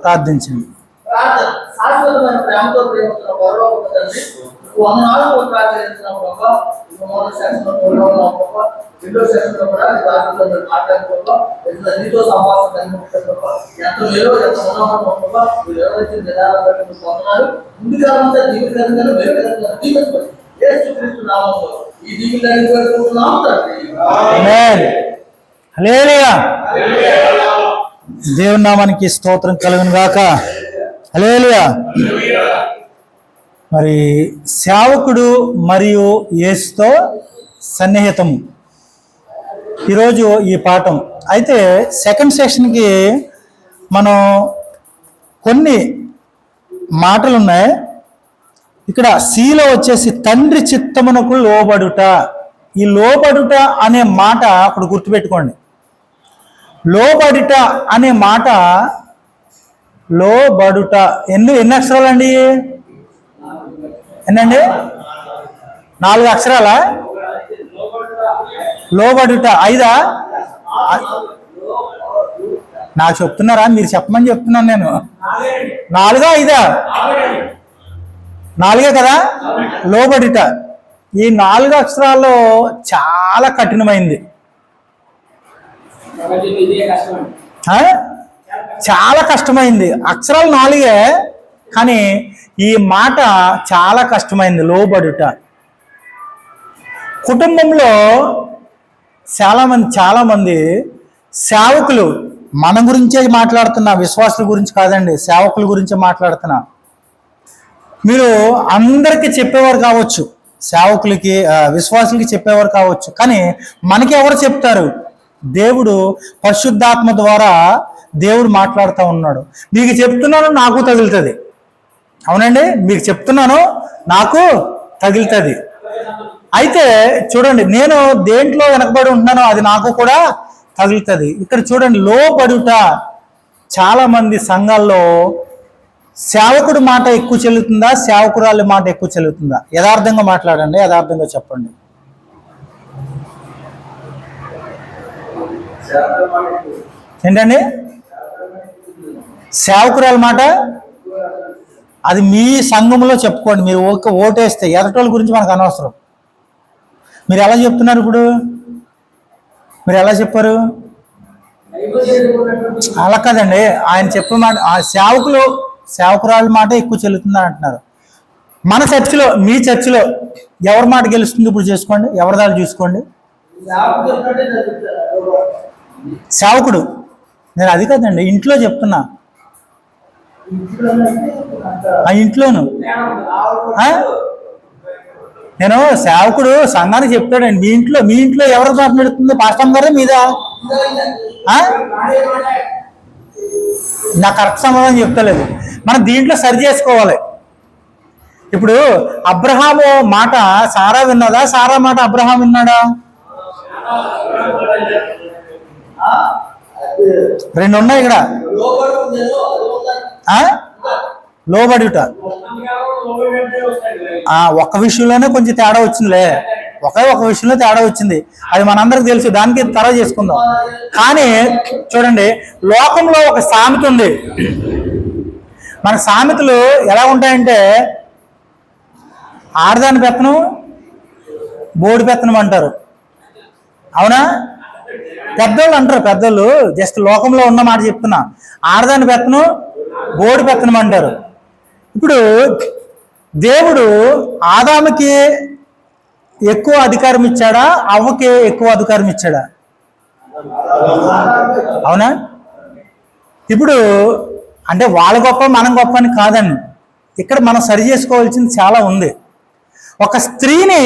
ప్రార్థించండి. ప్రార్థన శాశ్వతమైన ప్రేమతో ప్రేమిస్తున్న పరలోకపు తండ్రి, వందనాలు ప్రార్థిస్తున్నాము బాబా. మొదటి సెక్షన్లో బాబా, రెండో సెక్షన్లో కూడా మాట్లాడుకోవా, నీతో సంభాషణ కలిగిపోతాం. ఎంత మేలో ఎంత మనోహరం బాబా, మీరు ఎవరైతే నిదానం బట్టి వందనాలు. ముందుగా జీవితంగా వేరుగా జీవించండి. యేసుక్రీస్తు నామములో ఈ దీవిని పెట్టుకుంటున్నాము తండ్రి. ఆమేన్. హల్లెలూయా. దేవుని నామానికి స్తోత్రం కలుగును గాక. హల్లెలూయా. మరి సేవకుడు మరియు యేసుతో సన్నిహితము ఈరోజు ఈ పాఠం. అయితే సెకండ్ సెషన్కి మనం కొన్ని మాటలు ఉన్నాయి. ఇక్కడ సీలో వచ్చేసి తండ్రి చిత్తమునకు లోబడుట. ఈ లోబడుట అనే మాట అప్పుడు గుర్తుపెట్టుకోండి. లోబడుట అనే మాట, లోబడుట ఎన్ని అక్షరాలండి? ఎన్నండి? 4 అక్షరాలా? లోబడుట 5? నాకు చెప్తున్నారా? మీరు చెప్పమని చెప్తున్నాను నేను. 4 5? 4 కదా. లోబడుట ఈ 4 అక్షరాల్లో చాలా కఠినమైంది, చాలా కష్టమైంది. అక్షరాలు 4 కానీ ఈ మాట చాలా కష్టమైంది. లోబడుట. కుటుంబంలో చాలామంది సేవకులు, మన గురించే మాట్లాడుతున్నా, విశ్వాసుల గురించి కాదండి, సేవకుల గురించి మాట్లాడుతున్నా. మీరు అందరికీ చెప్పేవారు కావచ్చు, సేవకులకి విశ్వాసులకి చెప్పేవారు కావచ్చు, కానీ మనకి ఎవరు చెప్తారు? దేవుడు పరిశుద్ధాత్మ ద్వారా దేవుడు మాట్లాడుతూ ఉన్నాడు. మీకు చెప్తున్నాను, నాకు తగులుతుంది. అవునండి, మీకు చెప్తున్నాను, నాకు తగులుతుంది. అయితే చూడండి, నేను దేంట్లో వెనకబడి ఉంటున్నానో అది నాకు కూడా తగులుతుంది. ఇక్కడ చూడండి, లోబడుట. చాలా మంది సంఘాల్లో సేవకుడి మాట ఎక్కువ చెల్లుతుందా, సేవకురాలి మాట ఎక్కువ చెల్లుతుందా? యథార్థంగా మాట్లాడండి, యథార్థంగా చెప్పండి. ఏంటండి? సేవకురాలి మాట అది మీ సంఘంలో చెప్పుకోండి. మీరు ఓటేస్తే ఎదటోళ్ళ గురించి మనకు అనవసరం. మీరు ఎలా చెప్తున్నారు? ఇప్పుడు మీరు ఎలా చెప్పారు? అలా కాదండి, ఆయన చెప్పే మాట, ఆ సేవకురాలి మాట ఎక్కువ చెల్లుతుందని అంటున్నారు. మన చర్చిలో, మీ చర్చిలో ఎవరి మాట గెలుస్తుంది ఇప్పుడు చేసుకోండి, ఎవరిదాలు చూసుకోండి. సేవకుడు. నేను అది కాదండి, ఇంట్లో చెప్తున్నా. ఆ ఇంట్లోను నేను సేవకుడు సంఘానికి చెప్తాడండి. మీ ఇంట్లో ఎవరు మాట్లాడుతుంది? పాస్టర్ గారే మీదా? నాకు కరెక్ట్ సమాధానం చెప్తలేదు. మనం దీంట్లో సరి చేసుకోవాలి. ఇప్పుడు అబ్రహాము మాట సారా విన్నదా, సారా మాట అబ్రహాం విన్నాడా? 2 ఉన్నాయి ఇక్కడ. లోబడుట ఒక్క విషయంలోనే కొంచెం తేడా వచ్చిందిలే, ఒక విషయంలో తేడా వచ్చింది, అది మనందరికి తెలుసు, దానికి తర్వాత చేసుకుందాం. కానీ చూడండి, లోకంలో ఒక సామెత ఉంది. మన సామెతలు ఎలా ఉంటాయంటే, ఆడదాని పెత్తనం బోడి పెత్తనం అంటారు. అవునా? పెద్దోళ్ళు అంటారు. పెద్దోళ్ళు జస్ట్ లోకంలో ఉన్న మాట చెప్తున్నా. ఆడదాని పెత్తనం బోడి పెత్తనం అంటారు. ఇప్పుడు దేవుడు ఆదాముకి ఎక్కువ అధికారం ఇచ్చాడా, అవ్వకి ఎక్కువ అధికారం ఇచ్చాడా? అవునా? ఇప్పుడు అంటే వాళ్ళ గొప్ప మనం గొప్ప అని కాదండి. ఇక్కడ మనం సరి చేసుకోవాల్సింది చాలా ఉంది. ఒక స్త్రీని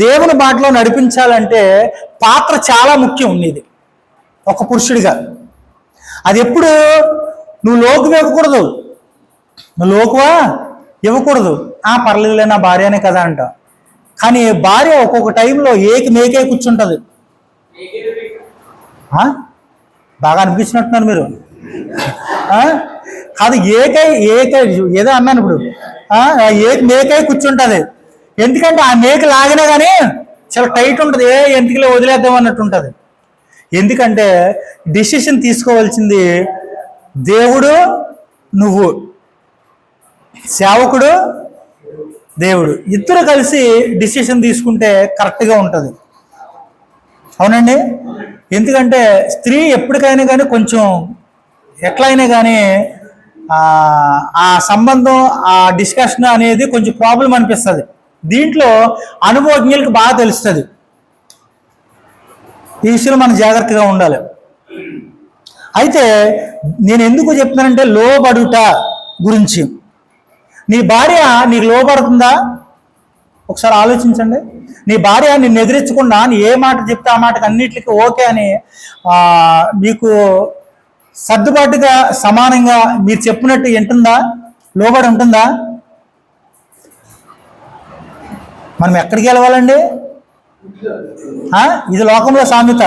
దేవుని బాటలో నడిపించాలంటే పాత్ర చాలా ముఖ్యం ఉండేది ఒక పురుషుడిగా. అది ఎప్పుడు నువ్వు లోకు ఇవ్వకూడదు, నువ్వు లోకువా ఇవ్వకూడదు. పర్లేదులే, నా భార్యనే కదా అంట. కానీ భార్య ఒక్కొక్క టైంలో మేకే కూర్చుంటుంది. బాగా అనిపించినట్టున్నారు మీరు. కాదు, ఏకై ఏదో అన్నాను ఇప్పుడు. మేకై కూర్చుంటుంది. ఎందుకంటే ఆ మేక లాగినా కానీ చాలా టైట్ ఉంటుంది. ఎందుకులే వదిలేద్దాం అన్నట్టు ఉంటుంది. ఎందుకంటే డిసిషన్ తీసుకోవాల్సింది దేవుడు నువ్వు, సేవకుడు దేవుడు, ఇద్దరు కలిసి డిసిషన్ తీసుకుంటే కరెక్ట్గా ఉంటుంది. అవునండి. ఎందుకంటే స్త్రీ ఎప్పటికైనా కానీ కొంచెం ఎట్లయినా కానీ ఆ సంబంధం, ఆ డిస్కషన్ అనేది కొంచెం ప్రాబ్లం అనిపిస్తుంది. దీంట్లో అనుభవజ్ఞులకు బాగా తెలుస్తుంది. ఈ విషయంలో మనం జాగ్రత్తగా ఉండాలి. అయితే నేను ఎందుకు చెప్తున్నానంటే లోబడుట గురించి. నీ భార్య నీకు లోబడుతుందా? ఒకసారి ఆలోచించండి. నీ భార్య నిన్ను ఎదిరించకుండా నీ ఏ మాట చెప్తే ఆ మాటకు అన్నిటికీ ఓకే అని మీకు సర్దుబాటుగా సమానంగా మీరు చెప్పినట్టు వింటుందా? లోబడి ఉంటుందా? మనం ఎక్కడికి వెళ్ళవాలండి? ఇది లోకంలో సామెత.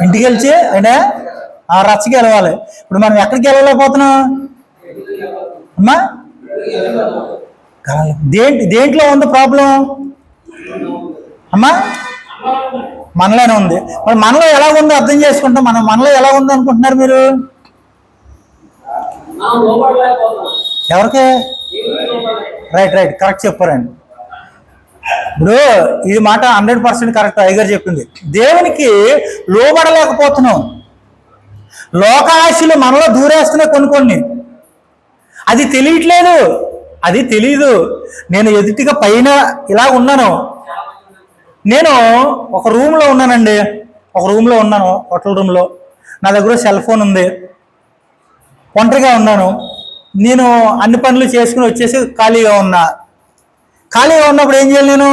ఇంటికి వెళ్ళి అంటే రచ్చకి వెళ్ళవాలి. ఇప్పుడు మనం ఎక్కడికి వెళ్ళలేకపోతున్నాం అమ్మా? దేంట్లో ఉంది ప్రాబ్లం అమ్మా? మనలోనే ఉంది. మరి మనలో ఎలా ఉందో అర్థం చేసుకుంటాం. మనలో ఎలా ఉంది అనుకుంటున్నారు మీరు? ఎవరికి? రైట్ కరెక్ట్ చెప్పారండి. ఇప్పుడు ఇది మాట 100% కరెక్ట్. అయ్యగారు చెప్పింది. దేవునికి లోబడలేకపోతున్నాం. లోకాశలు మనలో దూరేస్తున్నాయి కొన్ని. అది తెలియట్లేదు, అది తెలీదు. నేను ఎదుటిగా పైన ఇలా ఉన్నాను. నేను ఒక రూమ్లో ఉన్నానండి, హోటల్ రూమ్లో. నా దగ్గర సెల్ ఫోన్ ఉంది, ఒంటరిగా ఉన్నాను. నేను అన్ని పనులు చేసుకుని వచ్చేసి ఖాళీగా ఉన్నప్పుడు ఏం చేయాలి? నేను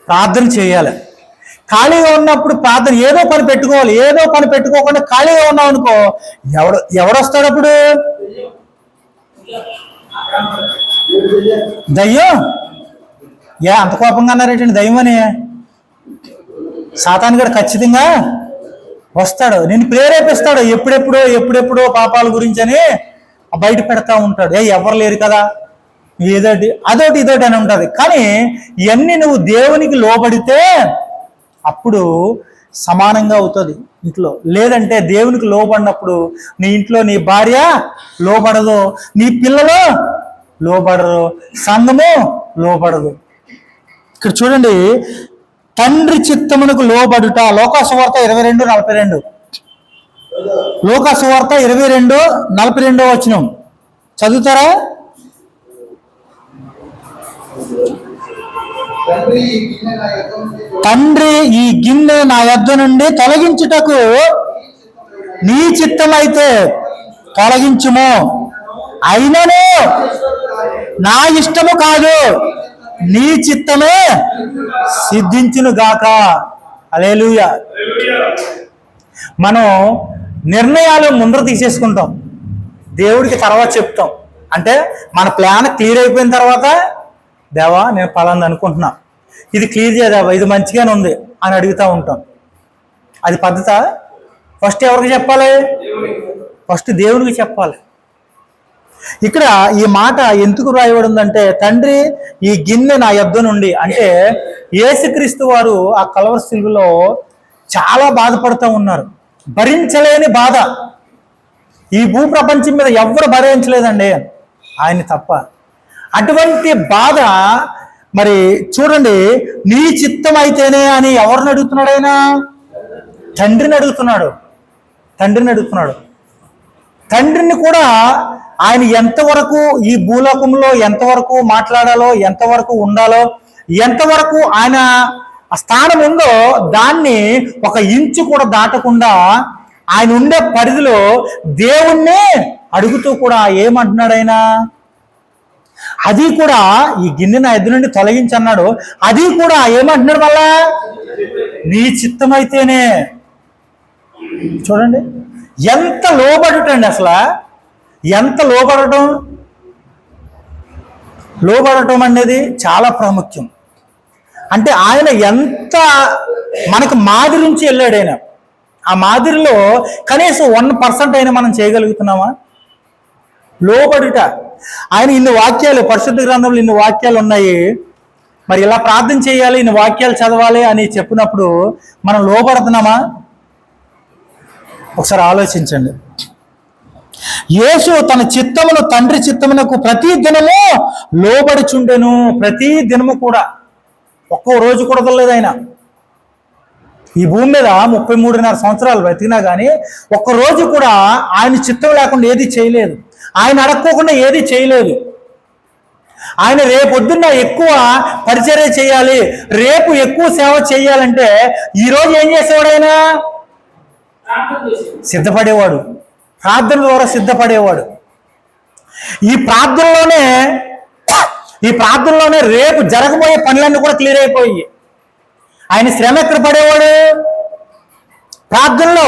ప్రార్థన చేయాలి. ఖాళీగా ఉన్నప్పుడు ప్రార్థన ఏదో పని పెట్టుకోవాలి. ఏదో పని పెట్టుకోకుండా ఖాళీగా ఉన్నాం అనుకో, ఎవడొస్తాడు అప్పుడు? దయ్యం. అంత కోపంగా అన్నారేంటండి? దయ్యం అని. సాతాను కూడా ఖచ్చితంగా వస్తాడు, నిన్ను ప్రేరేపిస్తాడు. ఎప్పుడెప్పుడో పాపాల గురించి అని బయట పెడతా ఉంటాడు. ఎవరు లేరు కదా, ఏదోటి అదోటి ఇదోటి అని ఉంటుంది. కానీ ఇవన్నీ నువ్వు దేవునికి లోబడితే అప్పుడు సమానంగా అవుతుంది ఇంట్లో. లేదంటే దేవునికి లోబడినప్పుడు నీ ఇంట్లో నీ భార్య లోబడదు, నీ పిల్లలు లోబడరు, సంఘము లోబడదు. ఇక్కడ చూడండి, తండ్రి చిత్తమునకు లోబడుట. లోకాసువార్త 22:42. లోకాసువార్త 22:42 వచనం చదువుతారా? తండ్రి ఈ గిన్నె నా యొద్ద నుండి తొలగించుటకు నీ చిత్తమైతే తొలగించుము, అయినను నా ఇష్టము కాదు నీ చిత్తమే సిద్ధించును గాక. హల్లెలూయా. మనం నిర్ణయాలు ముందర తీసేసుకుంటాం, దేవుడికి తర్వాత చెప్తాం. అంటే మన ప్లాన్ క్లియర్ అయిపోయిన తర్వాత, దేవా నేను పలాంది అనుకుంటున్నా, ఇది క్లియర్ చేయదేవా, ఇది మంచిగానే ఉంది అని అడుగుతూ ఉంటాం. అది పద్ధత? ఫస్ట్ ఎవరికి చెప్పాలి? ఫస్ట్ దేవునికి చెప్పాలి. ఇక్కడ ఈ మాట ఎందుకు రాయబడిందంటే, తండ్రి ఈ గిన్నె నా యొద్ద నుండి, అంటే యేసుక్రీస్తు వారు ఆ కల్వరి శిలువలో చాలా బాధపడుతూ ఉన్నారు. భరించలేని బాధ ఈ భూప్రపంచం మీద ఎవరు భరించలేదండి, ఆయన తప్ప. అటువంటి బాధ మరి చూడండి, నీ చిత్తం అయితేనే అని ఎవరిని అడుగుతున్నాడు? ఆయన తండ్రిని అడుగుతున్నాడు. తండ్రిని కూడా ఆయన ఎంతవరకు ఈ భూలోకంలో ఎంతవరకు మాట్లాడాలో, ఎంతవరకు ఉండాలో, ఎంతవరకు ఆయన స్థానం ఉందో దాన్ని 1 ఇంచు కూడా దాటకుండా ఆయన ఉండే పరిధిలో దేవుణ్ణి అడుగుతూ కూడా ఏమంటున్నాడు ఆయన? అది కూడా ఈ గిన్నె నా ఎదురు నుండి తొలగించన్నాడు. అది కూడా ఏమంటున్నాడు? మళ్ళా నీ చిత్తమైతేనే. చూడండి ఎంత లోబడటండి, అసలు ఎంత లోబడటం అనేది చాలా ప్రాముఖ్యం. అంటే ఆయన ఎంత మనకు మాదిరి నుంచి వెళ్ళాడు. ఆయన ఆ మాదిరిలో కనీసం 1% అయినా మనం చేయగలుగుతున్నామా? లోబడుట. ఆయన ఇన్ని వాక్యాలు, పరిశుద్ధ గ్రంథంలో ఇన్ని వాక్యాలు ఉన్నాయి. మరి ఇలా ప్రార్థన చేయాలి, ఇన్ని వాక్యాలు చదవాలి అని చెప్పినప్పుడు మనం లోబడుతున్నామా? ఒకసారి ఆలోచించండి. యేసు తన చిత్తమును తండ్రి చిత్తమునకు ప్రతి దినము లోబడుచుండెను. ప్రతి దినము కూడా, ఒక్కో రోజు కూడా వదలలేదు ఆయన. ఈ భూమి మీద 33.5 సంవత్సరాలు బ్రతికినా కానీ ఒక్కరోజు కూడా ఆయన చిత్తం లేకుండా ఏది చేయలేదు. ఆయన అడక్కోకుండా ఏది చేయలేదు. ఆయన రేపొద్దున్న ఎక్కువ పరిచర్య చేయాలి, రేపు ఎక్కువ సేవ చేయాలంటే ఈరోజు ఏం చేసేవాడు? ఆయన సిద్ధపడేవాడు. ప్రార్థన ద్వారా సిద్ధపడేవాడు. ఈ ప్రార్థనలోనే రేపు జరగబోయే పనులన్నీ కూడా క్లియర్ అయిపోయి ఆయన శ్రమ ఎక్కడ పడేవాడు? ప్రార్థనలో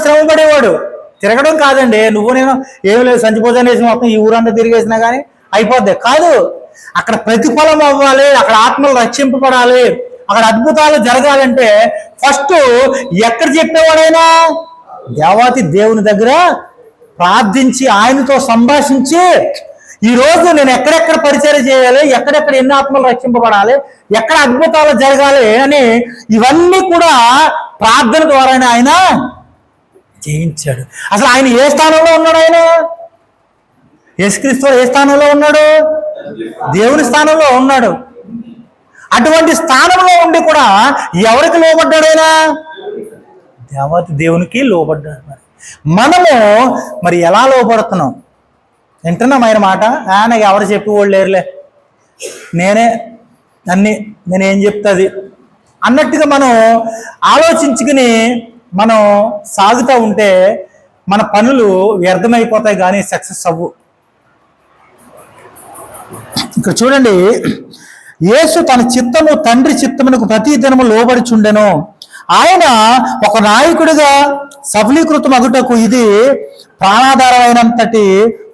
శ్రమ పడేవాడు. తిరగడం కాదండి, నువ్వు నేను ఏమి లేదు, సంచిపోజన వేసి మొత్తం ఈ ఊరంతా తిరిగేసినా కానీ అయిపోద్ది కాదు. అక్కడ ప్రతిఫలం అవ్వాలి, అక్కడ ఆత్మలు రక్షింపబడాలి, అక్కడ అద్భుతాలు జరగాలంటే ఫస్ట్ ఎక్కడ చెప్పేవాడైనా దేవాతి దేవుని దగ్గర ప్రార్థించి ఆయనతో సంభాషించి ఈరోజు నేను ఎక్కడెక్కడ పరిచయం చేయాలి, ఎక్కడెక్కడ ఎన్ని ఆత్మలు రక్షింపబడాలి, ఎక్కడ అద్భుతాలు జరగాలి అని ఇవన్నీ కూడా ప్రార్థన ద్వారానే ఆయన చేయించాడు. అసలు ఆయన ఏ స్థానంలో ఉన్నాడు? ఆయన యేసుక్రీస్తు ఏ స్థానంలో ఉన్నాడు? దేవుని స్థానంలో ఉన్నాడు. అటువంటి స్థానంలో ఉండి కూడా ఎవరికి లోబడ్డాడు? ఆయన దేవత దేవునికి లోబడ్డాడు. మనము మరి ఎలా లోబడుతున్నాం? వింటున్నాం ఆయన మాట. నాకు ఎవరు చెప్పేవాళ్ళు లేరులే, నేనేం చెప్తుంది అన్నట్టుగా మనం ఆలోచించుకుని మనం సాగుతూ ఉంటే మన పనులు వ్యర్థమైపోతాయి కానీ సక్సెస్ అవ్వు. ఇక్కడ చూడండి, యేసు తన చిత్తము తండ్రి చిత్తమునకు ప్రతి దినము లోబడుచుండెను. ఆయన ఒక నాయకుడిగా సఫలీకృతం అగుటకు ఇది ప్రాణాధారమైనంతటి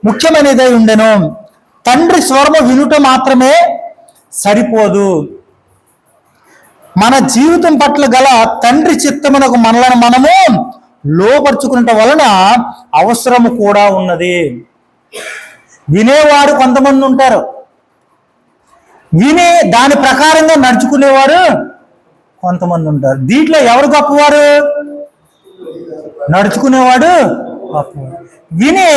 ముఖ్యమైనదై ఉండెను. తండ్రి స్వరము వినుట మాత్రమే సరిపోదు. మన జీవితం పట్ల గల తండ్రి చిత్తమునకు మనము లోపరుచుకున్న వలన అవసరము కూడా ఉన్నది. వినేవారు కొంతమంది ఉంటారు, విని దాని ప్రకారంగా నడుచుకునేవారు కొంతమంది ఉంటారు. దీంట్లో ఎవరు గొప్పవారు? నడుచుకునేవాడు గొప్పవాడు. విని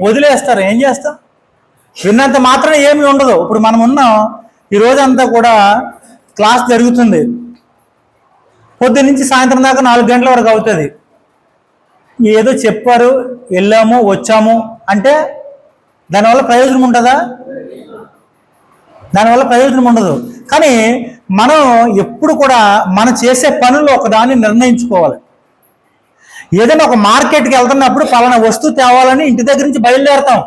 వదిలేస్తారు. ఏం చేస్తాం? విన్నంత మాత్రం ఏమీ ఉండదు. ఇప్పుడు మనం ఉన్నాం, ఈ రోజంతా కూడా క్లాస్ జరుగుతుంది, పొద్దున్న నుంచి సాయంత్రం దాకా 4 గంటల వరకు అవుతుంది. ఏదో చెప్పారు, వెళ్ళాము, వచ్చాము అంటే దానివల్ల ప్రయోజనం ఉంటుందా? దానివల్ల ప్రయోజనం ఉండదు. కానీ మనం ఎప్పుడు కూడా మనం చేసే పనుల్లో ఒకదాన్ని నిర్ణయించుకోవాలి. ఏదైనా ఒక మార్కెట్కి వెళ్తున్నప్పుడు పలానా వస్తువు తేవాలని ఇంటి దగ్గర నుంచి బయలుదేరతాం.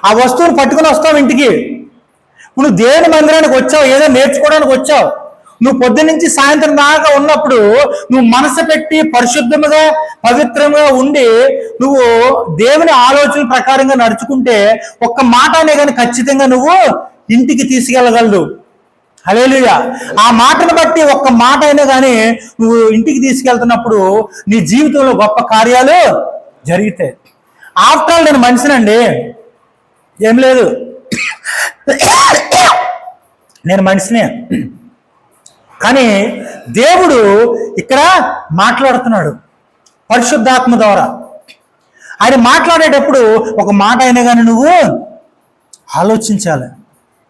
ఆ వస్తువుని పట్టుకుని వస్తాం ఇంటికి. నువ్వు దేవుని మందిరానికి వచ్చావు, ఏదో నేర్చుకోవడానికి వచ్చావు. నువ్వు పొద్దున్న నుంచి సాయంత్రం దాకా ఉన్నప్పుడు నువ్వు మనసు పెట్టి పరిశుద్ధముగా పవిత్రంగా ఉండి నువ్వు దేవుని ఆలోచన ప్రకారంగా నడుచుకుంటే ఒక్క మాట అనే కానీ ఖచ్చితంగా నువ్వు ఇంటికి తీసుకెళ్ళగలదు. హల్లెలూయా. ఆ మాటను బట్టి ఒక్క మాట అయినా కానీ నువ్వు ఇంటికి తీసుకెళ్తున్నప్పుడు నీ జీవితంలో గొప్ప కార్యాలు జరుగుతాయి. ఆఫ్టర్ ఆల్ నేను మనిషినండి, ఏం లేదు, నేను మనిషినే. కానీ దేవుడు ఇక్కడ మాట్లాడుతున్నాడు పరిశుద్ధాత్మ ద్వారా. ఆయన మాట్లాడేటప్పుడు ఒక మాట అయినా కానీ నువ్వు ఆలోచించాలి.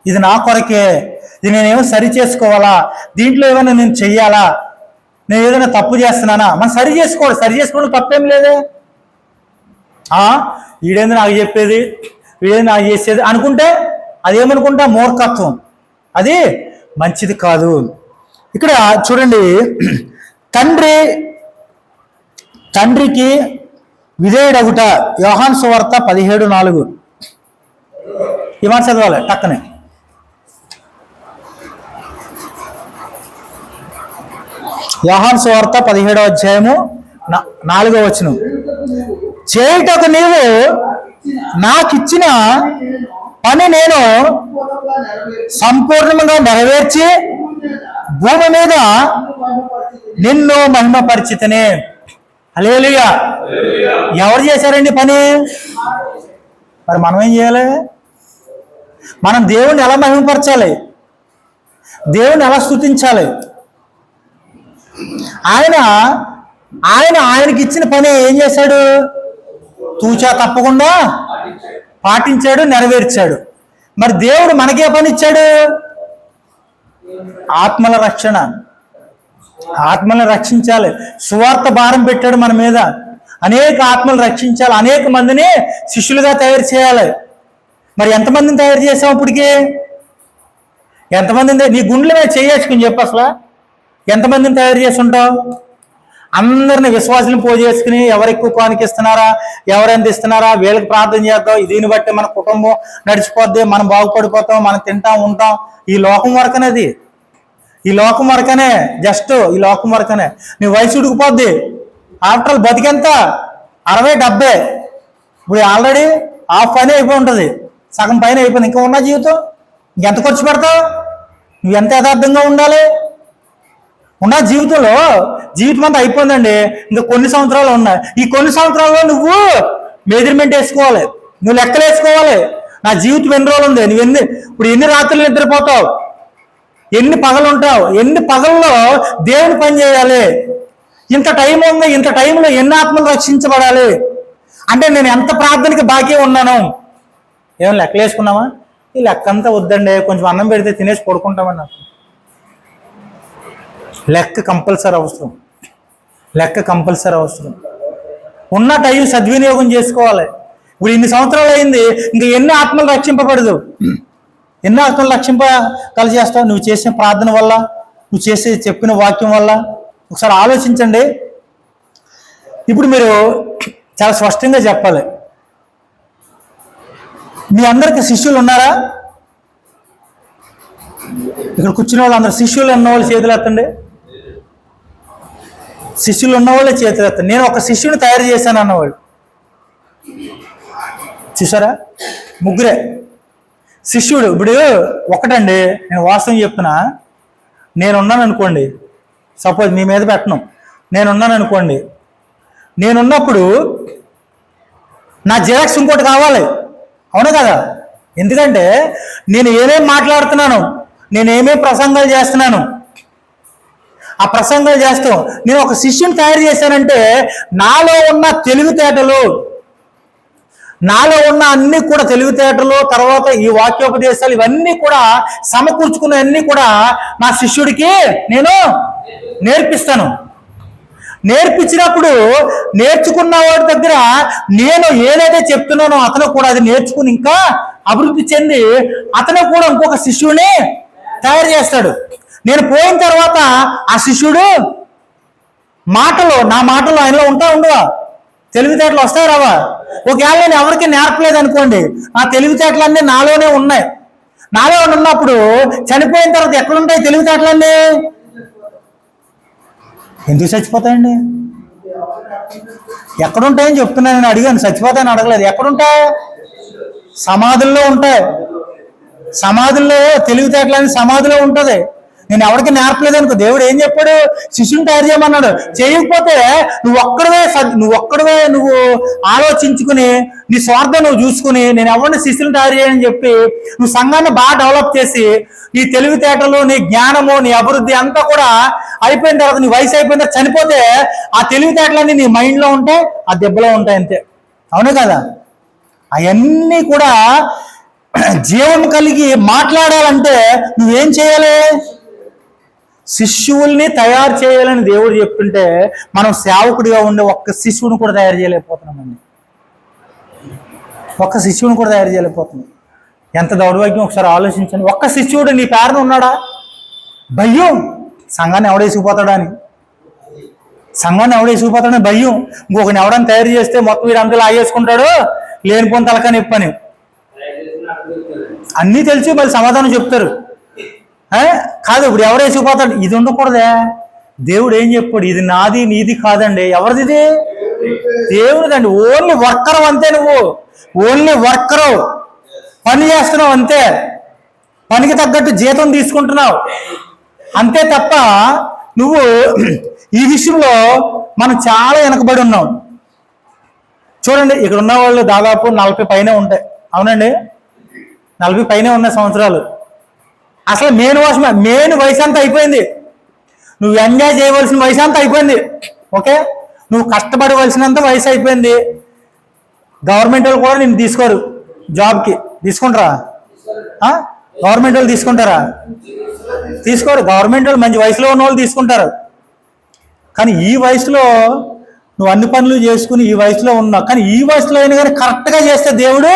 ఇది నా కొరకే, ఇది నేనేమో సరి చేసుకోవాలా, దీంట్లో ఏమైనా నేను చెయ్యాలా, నేను ఏదైనా తప్పు చేస్తున్నానా? మనం సరి చేసుకోవడం తప్పేం లేదే. వీడేంది నాకు చెప్పేది, వీడేంది నాకు చేసేది అనుకుంటే అదేమనుకుంటా? మూర్ఖత్వం. అది మంచిది కాదు. ఇక్కడ చూడండి, తండ్రికి విధేయుడగుట, యోహాను సువార్త 17:4. ఈ మాట చదవాలి టక్కనే. యోహాను సువార్త 17వ అధ్యాయము 4వ వచనం. చేయుటకు నీవు నాకిచ్చిన పని నేను సంపూర్ణంగా నెరవేర్చి భూమి మీద నిన్ను మహిమపరిచితనే. హల్లెలూయా. ఎవరు చేశారండి పని? మరి మనం ఏం చేయాలి? మనం దేవుణ్ణి ఎలా మహిమపరచాలి? దేవుణ్ణి ఎలా స్తుతించాలి? ఆయన ఆయనకి ఇచ్చిన పని ఏం చేశాడు? తూచా తప్పకుండా పాటించాడు, నెరవేర్చాడు. మరి దేవుడు మనకే పని ఇచ్చాడు? ఆత్మల రక్షణ. ఆత్మలను రక్షించాలి. సువార్త భారం పెట్టాడు మన మీద. అనేక ఆత్మలు రక్షించాలి, అనేక మందిని శిష్యులుగా తయారు చేయాలి. మరి ఎంతమందిని తయారు చేసావు ఇప్పటికి? ఎంతమందిని నీ గుండెల మీద చేయొచ్చుకుని చెప్పు. అసలు ఎంతమందిని తయారు చేసి ఉంటావు? అందరిని విశ్వాసాలను పోజేసుకుని ఎవరు ఎక్కువ కానుకిస్తున్నారా, ఎవరెంత ఇస్తున్నారా, వీళ్ళకి ప్రార్థన చేద్దాం, దీన్ని బట్టి మన కుటుంబం నడిచిపోద్ది, మనం బాగుపడిపోతాం, మనం తింటాం ఉంటాం. ఈ లోకం వరకనేది, ఈ లోకం వరకనే, జస్ట్ ఈ లోకం వరకనే. నీ వయసు ఉడికిపోద్ది. After all బతికెంత? 60-70. ఇప్పుడు ఆల్రెడీ హాఫ్ పైన అయిపోయి ఉంటుంది, సగం పైన అయిపోయింది. ఇంకా ఉన్న జీవితం ఇంకెంత ఖర్చు పెడతావు? నువ్వు ఎంత యథార్థంగా ఉండాలి? ఉన్న జీవితంలో జీవితం అంతా అయిపోయిందండి, ఇంకా కొన్ని సంవత్సరాలు ఉన్నాయి. ఈ కొన్ని సంవత్సరాల్లో నువ్వు మెజర్మెంట్ వేసుకోవాలి, నువ్వు లెక్కలు వేసుకోవాలి. నా జీవితం ఎన్ని రోజులు ఉంది, నువ్వు ఇప్పుడు ఎన్ని రాత్రులు నిద్రపోతావు, ఎన్ని పగలు ఉంటావు, ఎన్ని పగల్లో దేవుని పని చేయాలి, ఇంత టైం ఉంది, ఇంత టైంలో ఎన్ని ఆత్మలు రక్షించబడాలి అంటే నేను ఎంత ప్రార్థనకి బాకీ ఉన్నాను. ఏమైనా లెక్కలు వేసుకున్నావా? ఈ లెక్క అంతా వద్దండి, కొంచెం అన్నం పెడితే తినేసి పడుకుంటామని. నాకు లెక్క కంపల్సరీ అవసరం, లెక్క కంపల్సరీ అవసరం. ఉన్న టైం సద్వినియోగం చేసుకోవాలి. ఇప్పుడు ఇన్ని సంవత్సరాలు అయింది, ఇంకా ఎన్ని ఆత్మలు రక్షింపబడదు, ఎన్ని ఆత్మలు కలిసేస్తావు నువ్వు చేసిన ప్రార్థన వల్ల, నువ్వు చేసే చెప్పిన వాక్యం వల్ల. ఒకసారి ఆలోచించండి. ఇప్పుడు మీరు చాలా స్పష్టంగా చెప్పాలి. మీ అందరికి శిష్యులు ఉన్నారా? ఇక్కడ కూర్చున్న వాళ్ళు అందరు శిష్యులు ఉన్నవాళ్ళు చేతులు ఎత్తండి. శిష్యులు ఉన్నవాళ్ళే చేతులు ఎత్తండి. నేను ఒక శిష్యుని తయారు చేశాను అన్నవాళ్ళు చూసారా? ముగ్గురే శిష్యుడు. ఇప్పుడు ఒకటండి, నేను వాస్తవం చెప్తున్నా. నేనున్నాను అనుకోండి, సపోజ్ మీ మీద పెట్టను, నేనున్నాను అనుకోండి. నేనున్నప్పుడు నా జిరాక్స్ ఇంకోటి కావాలి, అవును కదా? ఎందుకంటే నేను ఏమేం మాట్లాడుతున్నాను, నేను ఏమేం ప్రసంగాలు చేస్తున్నాను, ఆ ప్రసంగాలు చేస్తాం. నేను ఒక శిష్యుని తయారు చేశానంటే నాలో ఉన్న తెలివితేటలు, నాలో ఉన్న అన్ని కూడా తెలివితేటలు, తర్వాత ఈ వాక్యోపదేశాలు, ఇవన్నీ కూడా సమకూర్చుకున్నవన్నీ కూడా నా శిష్యుడికి నేను నేర్పిస్తాను. నేర్పించినప్పుడు నేర్చుకున్న వాడి దగ్గర నేను ఏదైతే చెప్తున్నానో అతను కూడా అది నేర్చుకుని ఇంకా అభివృద్ధి చెంది అతను కూడా ఇంకొక శిష్యుని తయారు చేస్తాడు. నేను పోయిన తర్వాత ఆ శిష్యుడు నా మాటలు ఆయనలో ఉండవా? తెలివితేటలు వస్తాయి రావా? ఒకవేళ నేను ఎవరికి నేర్పలేదు అనుకోండి, ఆ తెలివితేటలన్నీ నాలోనే ఉన్నాయి. నాలో ఉన్నప్పుడు చనిపోయిన తర్వాత ఎక్కడుంటాయి తెలివితేటలన్నీ? ఎందుకు చచ్చిపోతాయండి? ఎక్కడుంటాయని చెప్తున్నాను. నేను అడిగాను, చచ్చిపోతాయని అడగలేదు. ఎక్కడుంటాయి? సమాధుల్లో ఉంటాయి. సమాధుల్లో తెలివితేటలని సమాధిలో ఉంటుంది. నేను ఎవరికి నేర్పలేదు అనుకో, దేవుడు ఏం చెప్పాడు? శిష్యుని తయారు చేయమన్నాడు. చేయకపోతే నువ్వు ఒక్కడవే నువ్వు ఆలోచించుకుని నీ స్వార్థం నువ్వు చూసుకుని నేను ఎవరిని శిష్యుని తయారు చేయని చెప్పి నువ్వు సంఘాన్ని బాగా డెవలప్ చేసి నీ తెలివితేటలు, నీ జ్ఞానము, నీ అభివృద్ధి అంతా కూడా అయిపోయిన తర్వాత, నీ వయసు అయిపోయిన తర్వాత చనిపోతే ఆ తెలివితేటలన్నీ నీ మైండ్లో ఉంటాయి, ఆ దెబ్బలో ఉంటాయి, అంతే. అవును కదా? అవన్నీ కూడా జీవం కలిగి మాట్లాడాలంటే నువ్వేం చేయాలి? శిష్యుల్ని తయారు చేయాలని దేవుడు చెప్తుంటే మనం సేవకుడిగా ఉండే ఒక్క శిష్యుని కూడా తయారు చేయలేకపోతున్నామండి. ఒక్క శిష్యుని కూడా తయారు చేయలేకపోతున్నాం. ఎంత దౌర్భాగ్యం ఒకసారి ఆలోచించండి. ఒక్క శిష్యుడు నీ పేరున ఉన్నాడా? భయం, సంఘాన్ని ఎవడేసుకుపోతాడని, భయం. ఇంకొకరిని ఎవడని తయారు చేస్తే మొత్తం వీడంతా లాగేసుకుంటాడు, లేనిపోని తలకా నొప్పని అన్నీ తెలిసి మళ్ళీ సమాధానం చెప్తారు. కాదు, ఇప్పుడు ఎవరు వేసుకుపోతాడు? ఇది ఉండకూడదే. దేవుడు ఏం చెప్పాడు? ఇది నాది నీది కాదండి. ఎవరిది? ఇది దేవుడిదండి. ఓన్లీ వర్కర్ అంతే. నువ్వు ఓన్లీ వర్కరు, పని చేస్తున్నావు అంతే. పనికి తగ్గట్టు జీతం తీసుకుంటున్నావు అంతే తప్ప నువ్వు ఈ విషయంలో మనం చాలా వెనకబడి ఉన్నాం. చూడండి, ఇక్కడ ఉన్న వాళ్ళు దాదాపు 40 పైనే ఉంటాయి. అవునండి, 40 పైనే ఉన్న సంవత్సరాలు. అసలు మెయిన్ వయసు అంతా అయిపోయింది. నువ్వు ఎంజాయ్ చేయవలసిన వయసు అంతా అయిపోయింది. ఓకే, నువ్వు కష్టపడవలసినంత వయసు అయిపోయింది. గవర్నమెంట్ వాళ్ళు కూడా నేను తీసుకోరు జాబ్కి. తీసుకుంటారా? గవర్నమెంట్ వాళ్ళు తీసుకుంటారా? తీసుకోరు. గవర్నమెంట్ వాళ్ళు మంచి వయసులో ఉన్న వాళ్ళు తీసుకుంటారు. కానీ ఈ వయసులో నువ్వు అన్ని పనులు చేసుకుని ఈ వయసులో ఉన్నావు. కానీ ఈ వయసులో అయినా కానీ కరెక్ట్గా చేస్తే దేవుడు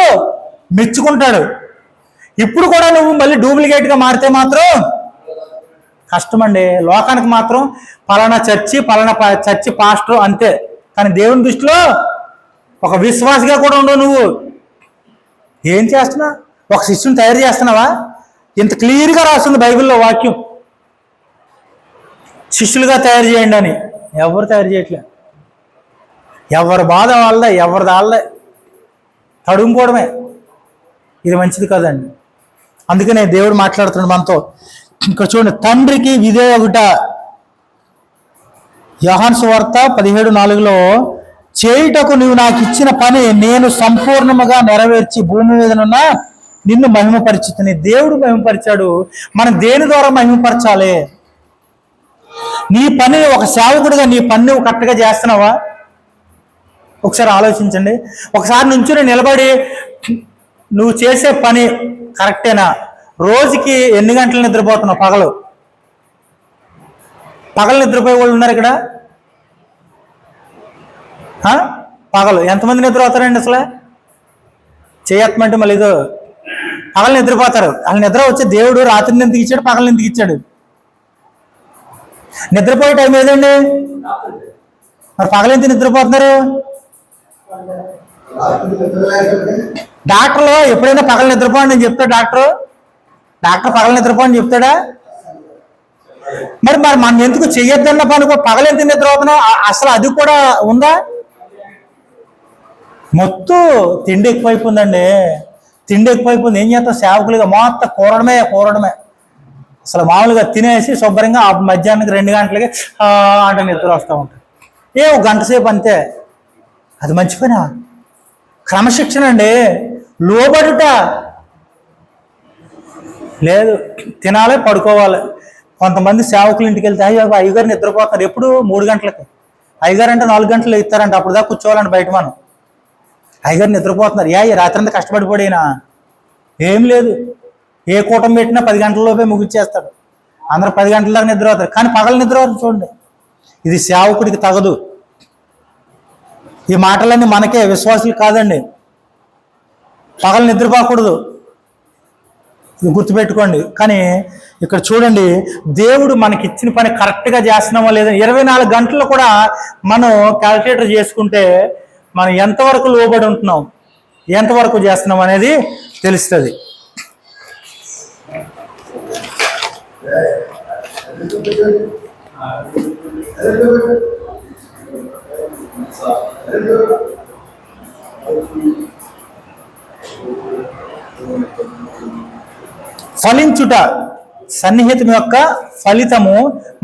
మెచ్చుకుంటాడు. ఇప్పుడు కూడా నువ్వు మళ్ళీ డూప్లికేట్గా మారితే మాత్రం కష్టమండి. లోకానికి మాత్రం పలానా చర్చి పాస్టర్ అంతే. కానీ దేవుని దృష్టిలో ఒక విశ్వాసిగా కూడా ఉండవు. నువ్వు ఏం చేస్తున్నా? ఒక శిష్యుని తయారు చేస్తున్నావా? ఇంత క్లియర్గా రాస్తుంది బైబిల్లో వాక్యం, శిష్యులుగా తయారు చేయండి అని. ఎవరు తయారు చేయట్లే. ఎవరి బాధ వాళ్ళే, ఎవరిది వాళ్ళే తడుముకోవడమే. ఇది మంచిది కాదండి. అందుకనే దేవుడు మాట్లాడుతున్నాడు మనతో. ఇక్కడ చూడండి, తండ్రికి విధేయుట. యోహాను సువార్త 17:4 చేయుటకు నువ్వు నాకు ఇచ్చిన పని నేను సంపూర్ణముగా నెరవేర్చి భూమి మీదనున్న నిన్ను మహిమపరిచితిని. దేవుడు మహిమపరిచాడు. మనం దేని ద్వారా మహిమపరచాలి? నీ పని, ఒక సేవకుడిగా నీ పని నువ్వు కరెక్ట్గా చేస్తున్నావా? ఒకసారి ఆలోచించండి. ఒకసారి నుంచి నిలబడి నువ్వు చేసే పని కరెక్టేనా? రోజుకి ఎన్ని గంటలు నిద్రపోతున్నావు? పగలు నిద్రపోయే వాళ్ళు ఉన్నారు ఇక్కడ? పగలు ఎంతమంది నిద్ర అవుతారండి? అసలు చేయత్మంటే మళ్ళీ ఏదో పగలు నిద్రపోతారు. వాళ్ళు నిద్ర వచ్చే దేవుడు రాత్రిని ఎందుకు ఇచ్చాడు, పగలు ఎందుకు ఇచ్చాడు? నిద్రపోయే టైం ఏదండి? మరి పగలు ఎందుకు నిద్రపోతున్నారు? డాక్టర్లు ఎప్పుడైనా పగలు నిద్రపోండి అని చెప్తాడు డాక్టర్ పగలు నిద్రపోండి చెప్తాడా? మరి మనం ఎందుకు చెయ్యొద్దన్న పని పగలు ఎందుకు నిద్రపోతున్నావు? అసలు అది కూడా ఉందా? మొత్తం తిండి ఎక్కువైపోయిందండి. తిండి ఎక్కువైపోయింది. ఏం చేస్తాం? సేవకులుగా మొత్తం కూరడమే. అసలు మామూలుగా తినేసి శుభ్రంగా మధ్యాహ్నానికి 2 గంటలకి అంటే నిద్ర వస్తూ ఉంటుంది. ఒక గంట సేపు అంతే. అది మంచి పని? క్రమశిక్షణ అండి. లోబడుట లేదు. తినాలి, పడుకోవాలి. కొంతమంది సేవకులు ఇంటికి వెళ్తే అయ్యగారు నిద్రపోతారు. ఎప్పుడు 3 గంటలకి. అయ్యగారు అంటే 4 గంటలు ఇస్తారంట. అప్పుడు దాకా కూర్చోవాలంటే బయట మనం. అయ్యగారు నిద్రపోతున్నారు. రాత్రి అంతా కష్టపడిపోయినా ఏం లేదు. ఏ కూటమి పెట్టినా 10 గంటల లోపే ముగిచ్చేస్తాడు. అందరూ 10 గంటల దాకా నిద్ర అవుతారు. కానీ పగలు నిద్ర అవుతారు. చూడండి, ఇది సేవకుడికి తగదు. ఈ మాటలన్నీ మనకే, విశ్వాసులు కాదండి. పగలు నిద్రపోకూడదు, ఇది గుర్తుపెట్టుకోండి. కానీ ఇక్కడ చూడండి, దేవుడు మనకి ఇచ్చిన పని కరెక్ట్గా చేస్తున్నామో లేదా 24 గంటలు కూడా మనం క్యాలిక్యులేటర్ చేసుకుంటే మనం ఎంతవరకు లోబడి ఉంటున్నాం, ఎంతవరకు చేస్తున్నాం అనేది తెలుస్తుంది. ఫలించుట సన్నిహితం యొక్క ఫలితము.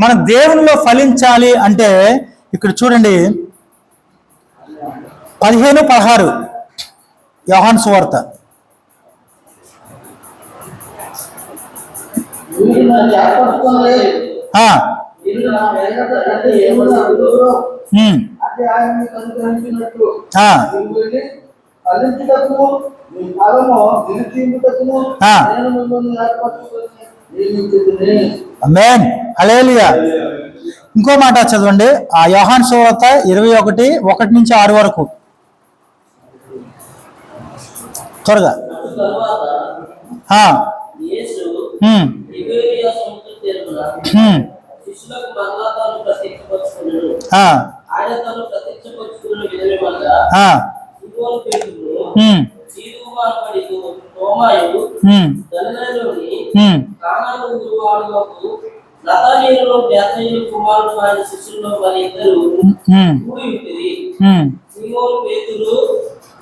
మన దేవునిలో ఫలించాలి అంటే ఇక్కడ చూడండి 15-16 యోహాను సువార్త. ఆమేన్, హల్లెలూయా. ఇంకో మాట చదవండి, ఆ యోహాను సువార్త 21:1-6 వరకు త్వరగా.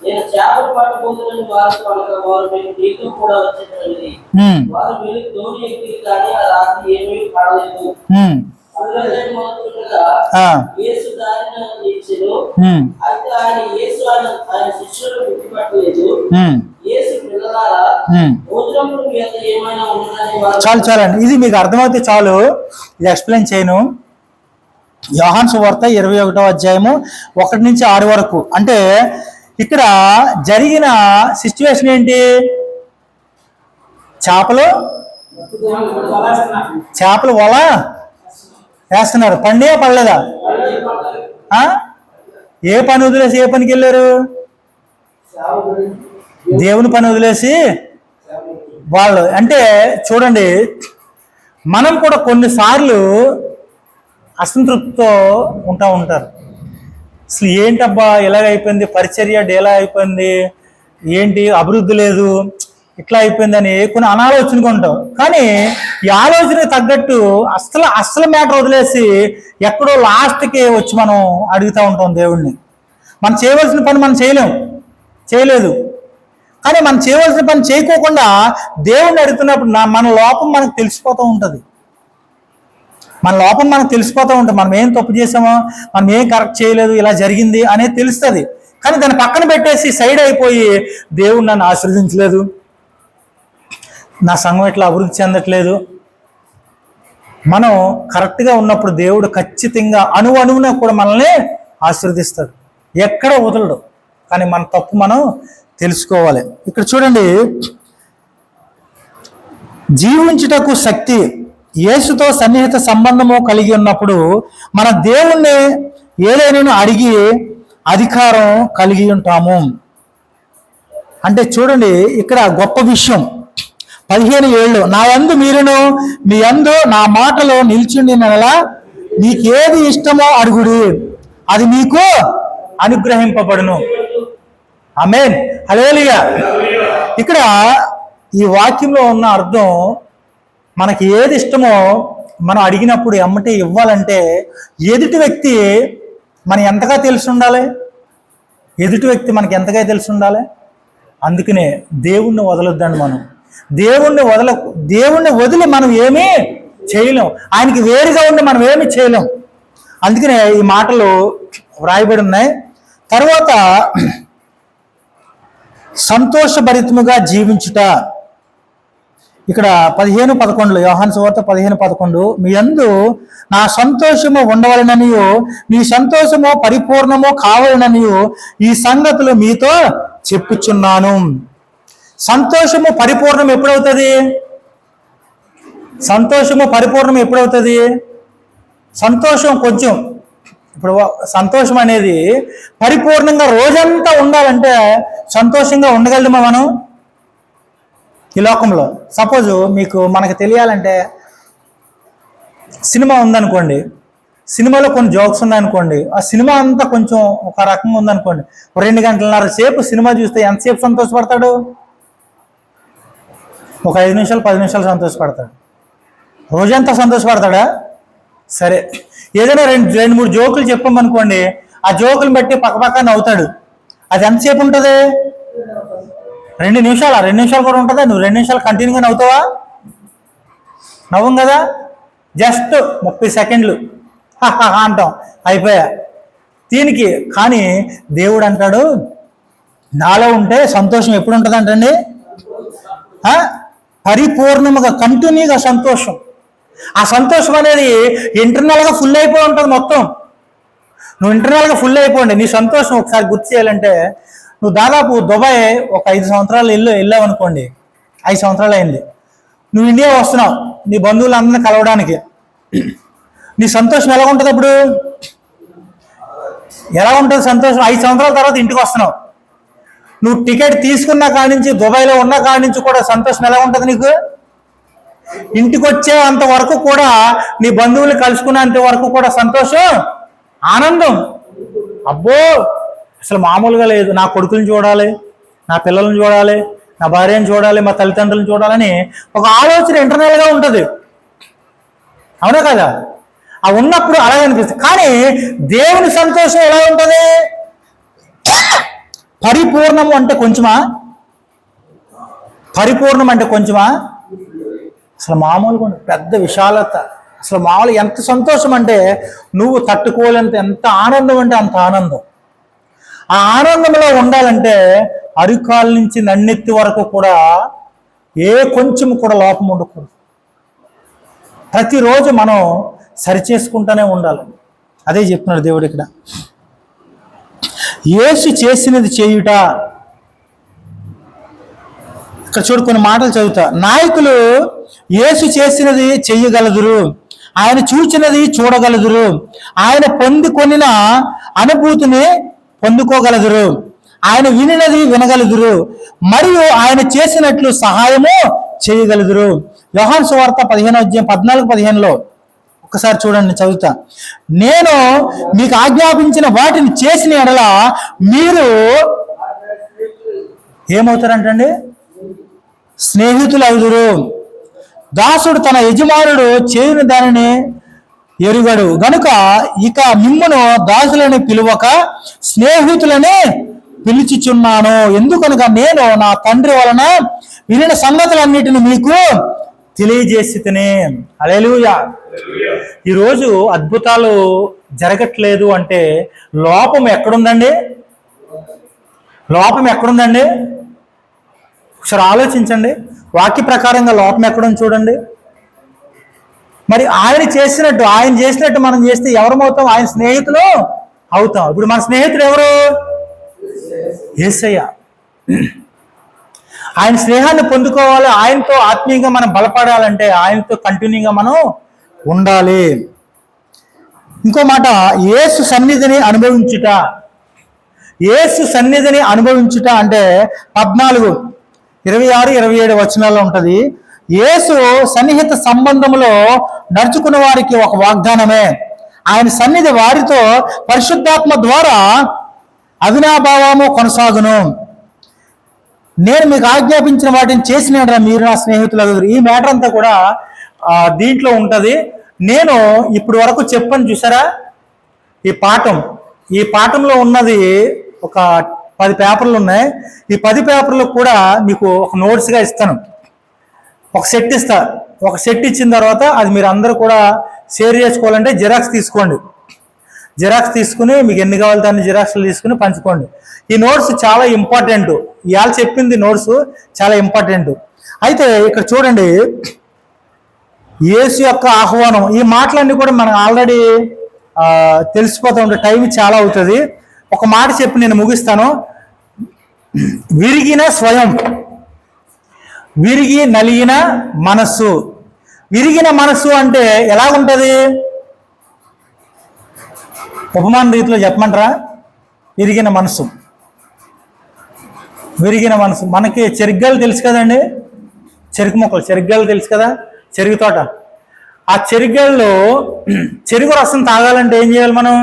నేను చేపలు పట్టబోతున్న వారితో అనగా వారు మేము నీతో కూడా వచ్చేటండి. వారు వెళ్ళి తోని ఎక్కి కానీ ఆ రాత్రి ఏమీ పడలేదు. యేసు దారిన నిలిచెను. అయితే యేసు ఆయన శిష్యులను గుర్తుపట్టలేదు. యేసు పిల్లలారా, భోజనములు మీ వద్ద ఏమైనా ఉన్నదని వారు. చాలండి, ఇది మీకు అర్థమైతే చాలు, ఇది ఎక్స్ప్లెయిన్ చేయను. యోహాను సువార్త 21వ అధ్యాయము 1 నుంచి 6 వరకు. అంటే ఇక్కడ జరిగిన సిచ్యువేషన్ ఏంటి? చేపలు వల వేస్తున్నారు. పండే పడలేదా? ఏ పని వదిలేసి ఏ పనికి వెళ్ళారు? దేవుని పని వదిలేసి వాళ్ళు. అంటే చూడండి, మనం కూడా కొన్నిసార్లు అసంతృప్తితో ఉంటారు. అసలు ఏంటబ్బా ఇలాగైపోయింది, పరిచర్య డేలా అయిపోయింది, ఏంటి అభివృద్ధి లేదు, ఇట్లా అయిపోయింది అని కొన్ని అనాలోచనగా ఉంటాం. కానీ ఈ ఆలోచనకు తగ్గట్టు అస్సలు మ్యాటర్ వదిలేసి ఎక్కడో లాస్ట్కి వచ్చి మనం అడుగుతూ ఉంటాం దేవుణ్ణి. మనం చేయవలసిన పని మనం చేయలేదు. కానీ మనం చేయవలసిన పని చేయకోకుండా దేవుణ్ణి అడుగుతున్నప్పుడు మన లోపం మనకు తెలిసిపోతూ ఉంటుంది. మనం ఏం తప్పు చేసామో, మనం ఏం కరెక్ట్ చేయలేదు, ఇలా జరిగింది అనేది తెలుస్తుంది. కానీ దాన్ని పక్కన పెట్టేసి సైడ్ అయిపోయి దేవుడు నన్ను ఆశీర్వదించలేదు, నా సంఘం ఇట్లా అభివృద్ధి చెందట్లేదు. మనం కరెక్ట్గా ఉన్నప్పుడు దేవుడు ఖచ్చితంగా అణువున కూడా మనల్ని ఆశీర్వదిస్తాడు, ఎక్కడ వదలడు. కానీ మన తప్పు మనం తెలుసుకోవాలి. ఇక్కడ చూడండి, జీవించుటకు శక్తి, యేసుతో సన్నిహిత సంబంధము కలిగి ఉన్నప్పుడు మన దేవుణ్ణి ఏదైనా అడిగి అధికారం కలిగి ఉంటాము. అంటే చూడండి, ఇక్కడ గొప్ప విషయం 15 నా యందు మీరును మీ యందు నా మాటలో నిల్చుండినలా మీకేది ఇష్టమో అడుగుడి, అది మీకు అనుగ్రహింపబడును. ఆమేన్, హల్లెలూయా. ఇక్కడ ఈ వాక్యంలో ఉన్న అర్థం, మనకి ఏది ఇష్టమో మనం అడిగినప్పుడు ఎమ్మటే ఇవ్వాలంటే ఎదుటి వ్యక్తి మనకి ఎంతగా తెలిసి ఉండాలి. అందుకనే దేవుణ్ణి వదలొద్దండి. మనం దేవుణ్ణి వదిలి మనం ఏమీ చేయలేం. ఆయనకి వేరుగా ఉండి మనం ఏమీ చేయలేం. అందుకనే ఈ మాటలు వ్రాయబడి ఉన్నాయి. తర్వాత సంతోషభరితముగా జీవించుట. ఇక్కడ 15:11 యోహాను సువార్త 15:11 మీ యందు నా సంతోషము ఉండవలననియు మీ సంతోషము పరిపూర్ణము కావాలననియు ఈ సంగతులు మీతో చెప్పుచున్నాను. సంతోషము పరిపూర్ణం ఎప్పుడవుతుంది? సంతోషం కొంచెం, ఇప్పుడు సంతోషం అనేది పరిపూర్ణంగా రోజంతా ఉండాలంటే సంతోషంగా ఉండగలమా మనం ఈ లోకంలో? సపోజ్ మనకు తెలియాలంటే, సినిమా ఉందనుకోండి, సినిమాలో కొన్ని జోక్స్ ఉన్నాయనుకోండి, ఆ సినిమా అంతా కొంచెం ఒక రకంగా ఉందనుకోండి, 2 గంటలన్నర సేపు సినిమా చూస్తే ఎంతసేపు సంతోషపడతాడు? ఒక 5 నిమిషాలు 10 నిమిషాలు సంతోషపడతాడు. రోజంతా సంతోషపడతాడా? సరే, ఏదైనా 2-3 జోకులు చెప్పామనుకోండి, ఆ జోకులు బట్టి పక్కపక్క నవ్వుతాడు. అది ఎంతసేపు ఉంటుంది? 2 నిమిషాలు. 2 నిమిషాలు కూడా ఉంటుందా? నువ్వు 2 నిమిషాలు కంటిన్యూగా నవ్వుతావా? నవ్వం కదా, జస్ట్ 30 సెకండ్లు అంటాం, అయిపోయా దీనికి. కానీ దేవుడు అంటాడు, నాలో ఉంటే సంతోషం ఎప్పుడు ఉంటుంది అంటండి? పరిపూర్ణముగా, కంటిన్యూగా సంతోషం. ఆ సంతోషం అనేది ఇంటర్నల్గా ఫుల్ అయిపోయి ఉంటుంది మొత్తం. నువ్వు ఇంటర్నల్గా ఫుల్ అయిపోండి. నీ సంతోషం ఒకసారి గుర్తు చేయాలంటే, నువ్వు దాదాపు దుబాయ్ ఒక 5 సంవత్సరాలు వెళ్ళావు అనుకోండి, 5 సంవత్సరాలు అయింది, నువ్వు ఇండియా వస్తున్నావు నీ బంధువులందరినీ కలవడానికి. నీ సంతోషం ఎలా ఉంటుంది? అప్పుడు ఎలా ఉంటుంది సంతోషం? 5 సంవత్సరాల తర్వాత ఇంటికి వస్తున్నావు, నువ్వు టికెట్ తీసుకున్న కాడి నుంచి, దుబాయ్లో ఉన్న కాడి నుంచి కూడా సంతోషం ఎలా ఉంటుంది నీకు? ఇంటికి వచ్చే అంతవరకు కూడా, నీ బంధువులు కలుసుకున్నంత వరకు కూడా సంతోషం, ఆనందం అబ్బో అసలు మామూలుగా లేదు. నా కొడుకుని చూడాలి, నా పిల్లల్ని చూడాలి, నా భార్యను చూడాలి, మా తల్లిదండ్రులను చూడాలని ఒక ఆలోచన ఇంటర్నల్గా ఉంటుంది. అవునా కదా? ఆ ఉన్నప్పుడు అలాగే అనిపిస్తుంది. కానీ దేవుని సంతోషం ఎలా ఉంటుంది? పరిపూర్ణం అంటే కొంచెమా? అసలు మామూలుగా పెద్ద విశాలత, అసలు మామూలు ఎంత సంతోషం అంటే నువ్వు తట్టుకోలేంత, ఎంత ఆనందం అంటే అంత ఆనందం. ఆ ఆనందంలో ఉండాలంటే అరికాల నుంచి నన్నెత్తి వరకు కూడా ఏ కొంచెం కూడా లోపం ఉండకూడదు. ప్రతిరోజు మనం సరిచేసుకుంటూనే ఉండాలి. అదే చెప్తున్నాడు దేవుడు ఇక్కడ. యేసు చేసినది చేయుట. ఇక్కడ చూడు కొన్ని మాటలు చదువుతా. నాయకులు యేసు చేసినది చెయ్యగలదురు, ఆయన చూచినది చూడగలదురు, ఆయన పొందుకొనిన అనుభూతిని పొందుకోగలదురు, ఆయన వినినది వినగలుదురు, మరియు ఆయన చేసినట్లు సహాయము చేయగలుదురు. యోహాను సువార్త 14:15 ఒక్కసారి చూడండి, చదువుతా. నేను మీకు ఆజ్ఞాపించిన వాటిని చేసిన ఎడల మీరు ఏమవుతారంటండి? స్నేహితులు అవుదురు. దాసుడు తన యజమానుడు చేయని దానిని ఎరుగడు గనుక ఇక మిమ్మును దాసులని పిలువక స్నేహితులని పిలుచుచున్నాను. ఎందుకనగా నేను నా తండ్రి వలన వినిన సంగతులన్నిటిని మీకు తెలియజేసి తినే. హల్లెలూయా. ఈరోజు అద్భుతాలు జరగట్లేదు అంటే లోపం ఎక్కడుందండి? లోపం ఎక్కడుందండి? ఒకసారి ఆలోచించండి. వాక్య ప్రకారంగా లోపం ఎక్కడుంది చూడండి. మరి ఆయన చేసినట్టు మనం చేస్తే ఎవరమవుతాం? ఆయన స్నేహితులు అవుతాం. ఇప్పుడు మన స్నేహితుడు ఎవరు? యేసయ్య. ఆయన స్నేహాన్ని పొందుకోవాలి, ఆయనతో ఆత్మీయంగా మనం బలపడాలంటే ఆయనతో కంటిన్యూగా మనం ఉండాలి. ఇంకో మాట, యేసు సన్నిధిని అనుభవించుట. యేసు సన్నిధిని అనుభవించుట అంటే 14, 26, 27 వచనాల్లో ఉంటుంది. యేసు సన్నిహిత సంబంధంలో నడుచుకున్న వారికి ఒక వాగ్దానమే. ఆయన సన్నిధి వారితో పరిశుద్ధాత్మ ద్వారా అవినాభావము కొనసాగును. నేను మీకు ఆజ్ఞాపించిన వాటిని చేసిన మీరు నా స్నేహితులు. ఈ మ్యాటర్ అంతా కూడా దీంట్లో ఉంటుంది. నేను ఇప్పుడు వరకు చెప్పని చూసారా ఈ పాఠంలో ఉన్నది ఒక 10 పేపర్లు ఉన్నాయి. ఈ 10 పేపర్లకు కూడా మీకు ఒక నోట్స్గా ఇస్తాను. ఒక సెట్ ఇస్తా. ఒక సెట్ ఇచ్చిన తర్వాత అది మీరు అందరూ కూడా షేర్ చేసుకోవాలంటే జిరాక్స్ తీసుకోండి. జిరాక్స్ తీసుకుని మీకు ఎన్ని కావాలి దాన్ని జిరాక్స్లు తీసుకుని పంచుకోండి. ఈ నోట్స్ చాలా ఇంపార్టెంట్. ఇవాళ చెప్పింది నోట్స్ చాలా ఇంపార్టెంట్. అయితే ఇక్కడ చూడండి, యేసు యొక్క ఆహ్వానం. ఈ మాటలన్నీ కూడా మనం ఆల్రెడీ తెలిసిపోతూ ఉంటే టైం చాలా అవుతుంది. ఒక మాట చెప్పి నేను ముగిస్తాను. విరిగిన స్వయం, విరిగి నలిగిన మనస్సు. విరిగిన మనస్సు అంటే ఎలా ఉంటుంది? ఉపమాన రీతిలో చెప్పమంటారా? విరిగిన మనసు. మనకి చెరుగ్గాయలు తెలుసు కదండి, చెరుకు మొక్కలు, చెరుగ్గాయలు తెలుసు కదా, చెరుకు తోట. ఆ చెరుగ్గాయల్లో చెరుకు రసం తాగాలంటే ఏం చేయాలి మనం?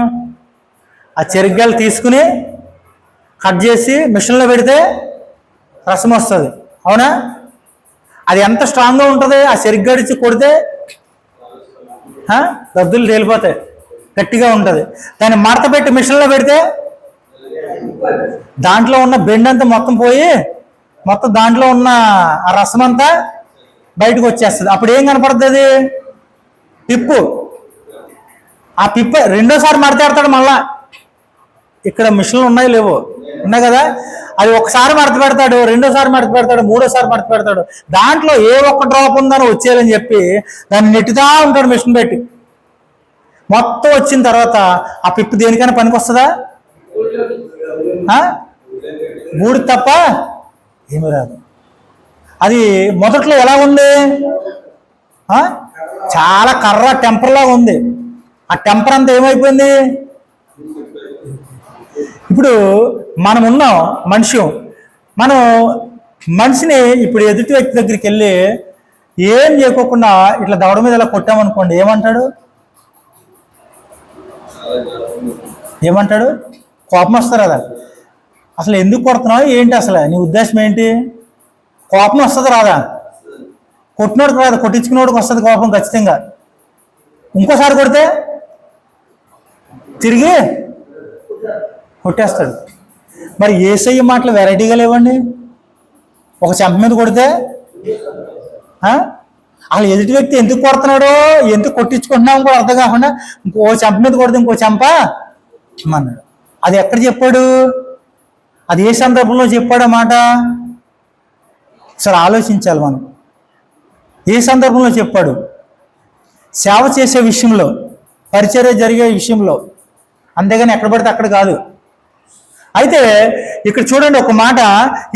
ఆ చెరుగ్గాయలు తీసుకుని కట్ చేసి మిషన్లో పెడితే రసం వస్తుంది, అవునా? అది ఎంత స్ట్రాంగ్గా ఉంటుంది? ఆ చెరుగ్గడిచి కొడితే దద్దులు తేలిపోతాయి, గట్టిగా ఉంటుంది. దాన్ని మడత పెట్టి మిషన్లో పెడితే దాంట్లో ఉన్న బెండ్ అంతా మొత్తం పోయి మొత్తం దాంట్లో ఉన్న ఆ రసం అంతా బయటకు వచ్చేస్తుంది. అప్పుడు ఏం కనపడుతుంది? పిప్పు. ఆ పిప్పు రెండోసారి మడతాడతాడు మళ్ళా. ఇక్కడ మిషన్లు ఉన్నాయి లేవో? ఉన్నాయి కదా. అది ఒకసారి మడత పెడతాడు, రెండోసారి మడత పెడతాడు, మూడోసారి మడత పెడతాడు. దాంట్లో ఏ ఒక్క డ్రాప్ ఉందని వచ్చేయాలని చెప్పి దాన్ని నెట్టుతా ఉంటాడు మిషన్ పెట్టి. మొత్తం వచ్చిన తర్వాత ఆ పిప్పు దేనికైనా పనికి వస్తుందా? బూడిద తప్ప ఏమి రాదు. అది మొదట్లో ఎలా ఉంది? చాలా కర్ర టెంపర్లాగా ఉంది. ఆ టెంపర్ అంతా ఏమైపోయింది? ఇప్పుడు మనం ఉన్నాం మనం మనిషిని ఇప్పుడు ఎదుటి వ్యక్తి దగ్గరికి వెళ్ళి ఏం చేయకోకుండా ఇట్లా దవడ మీద ఇలా కొట్టామనుకోండి, ఏమంటాడు? కోపం వస్తారు కదా. అసలు ఎందుకు కొడుతున్నావు ఏంటి? అసలు నీ ఉద్దేశం ఏంటి? కోపం వస్తుంది రాదా? కొట్టినోడికి రాదు, కొట్టించుకున్నోడికి వస్తుంది కోపం ఖచ్చితంగా. ఇంకోసారి కొడితే తిరిగి కొట్టేస్తాడు. మరి యేసయ్య మాటలు వెరైటీగా లేవండి. ఒక చెంప మీద కొడితే అసలు ఎదుటి వ్యక్తి ఎందుకు కొడుతున్నాడో, ఎందుకు కొట్టించుకుంటున్నామో కూడా అర్థం కాకుండా ఇంకో చెంప మీద కొడితే ఇంకో చెంప అన్నాడు. అది ఎక్కడ చెప్పాడు? అది ఏ సందర్భంలో చెప్పాడు మాట? ఒకసారి ఆలోచించాలి మనం. ఏ సందర్భంలో చెప్పాడు? సేవ చేసే విషయంలో, పరిచర్య జరిగే విషయంలో, అంతేగాని ఎక్కడ పడితే అక్కడ కాదు. అయితే ఇక్కడ చూడండి ఒక మాట,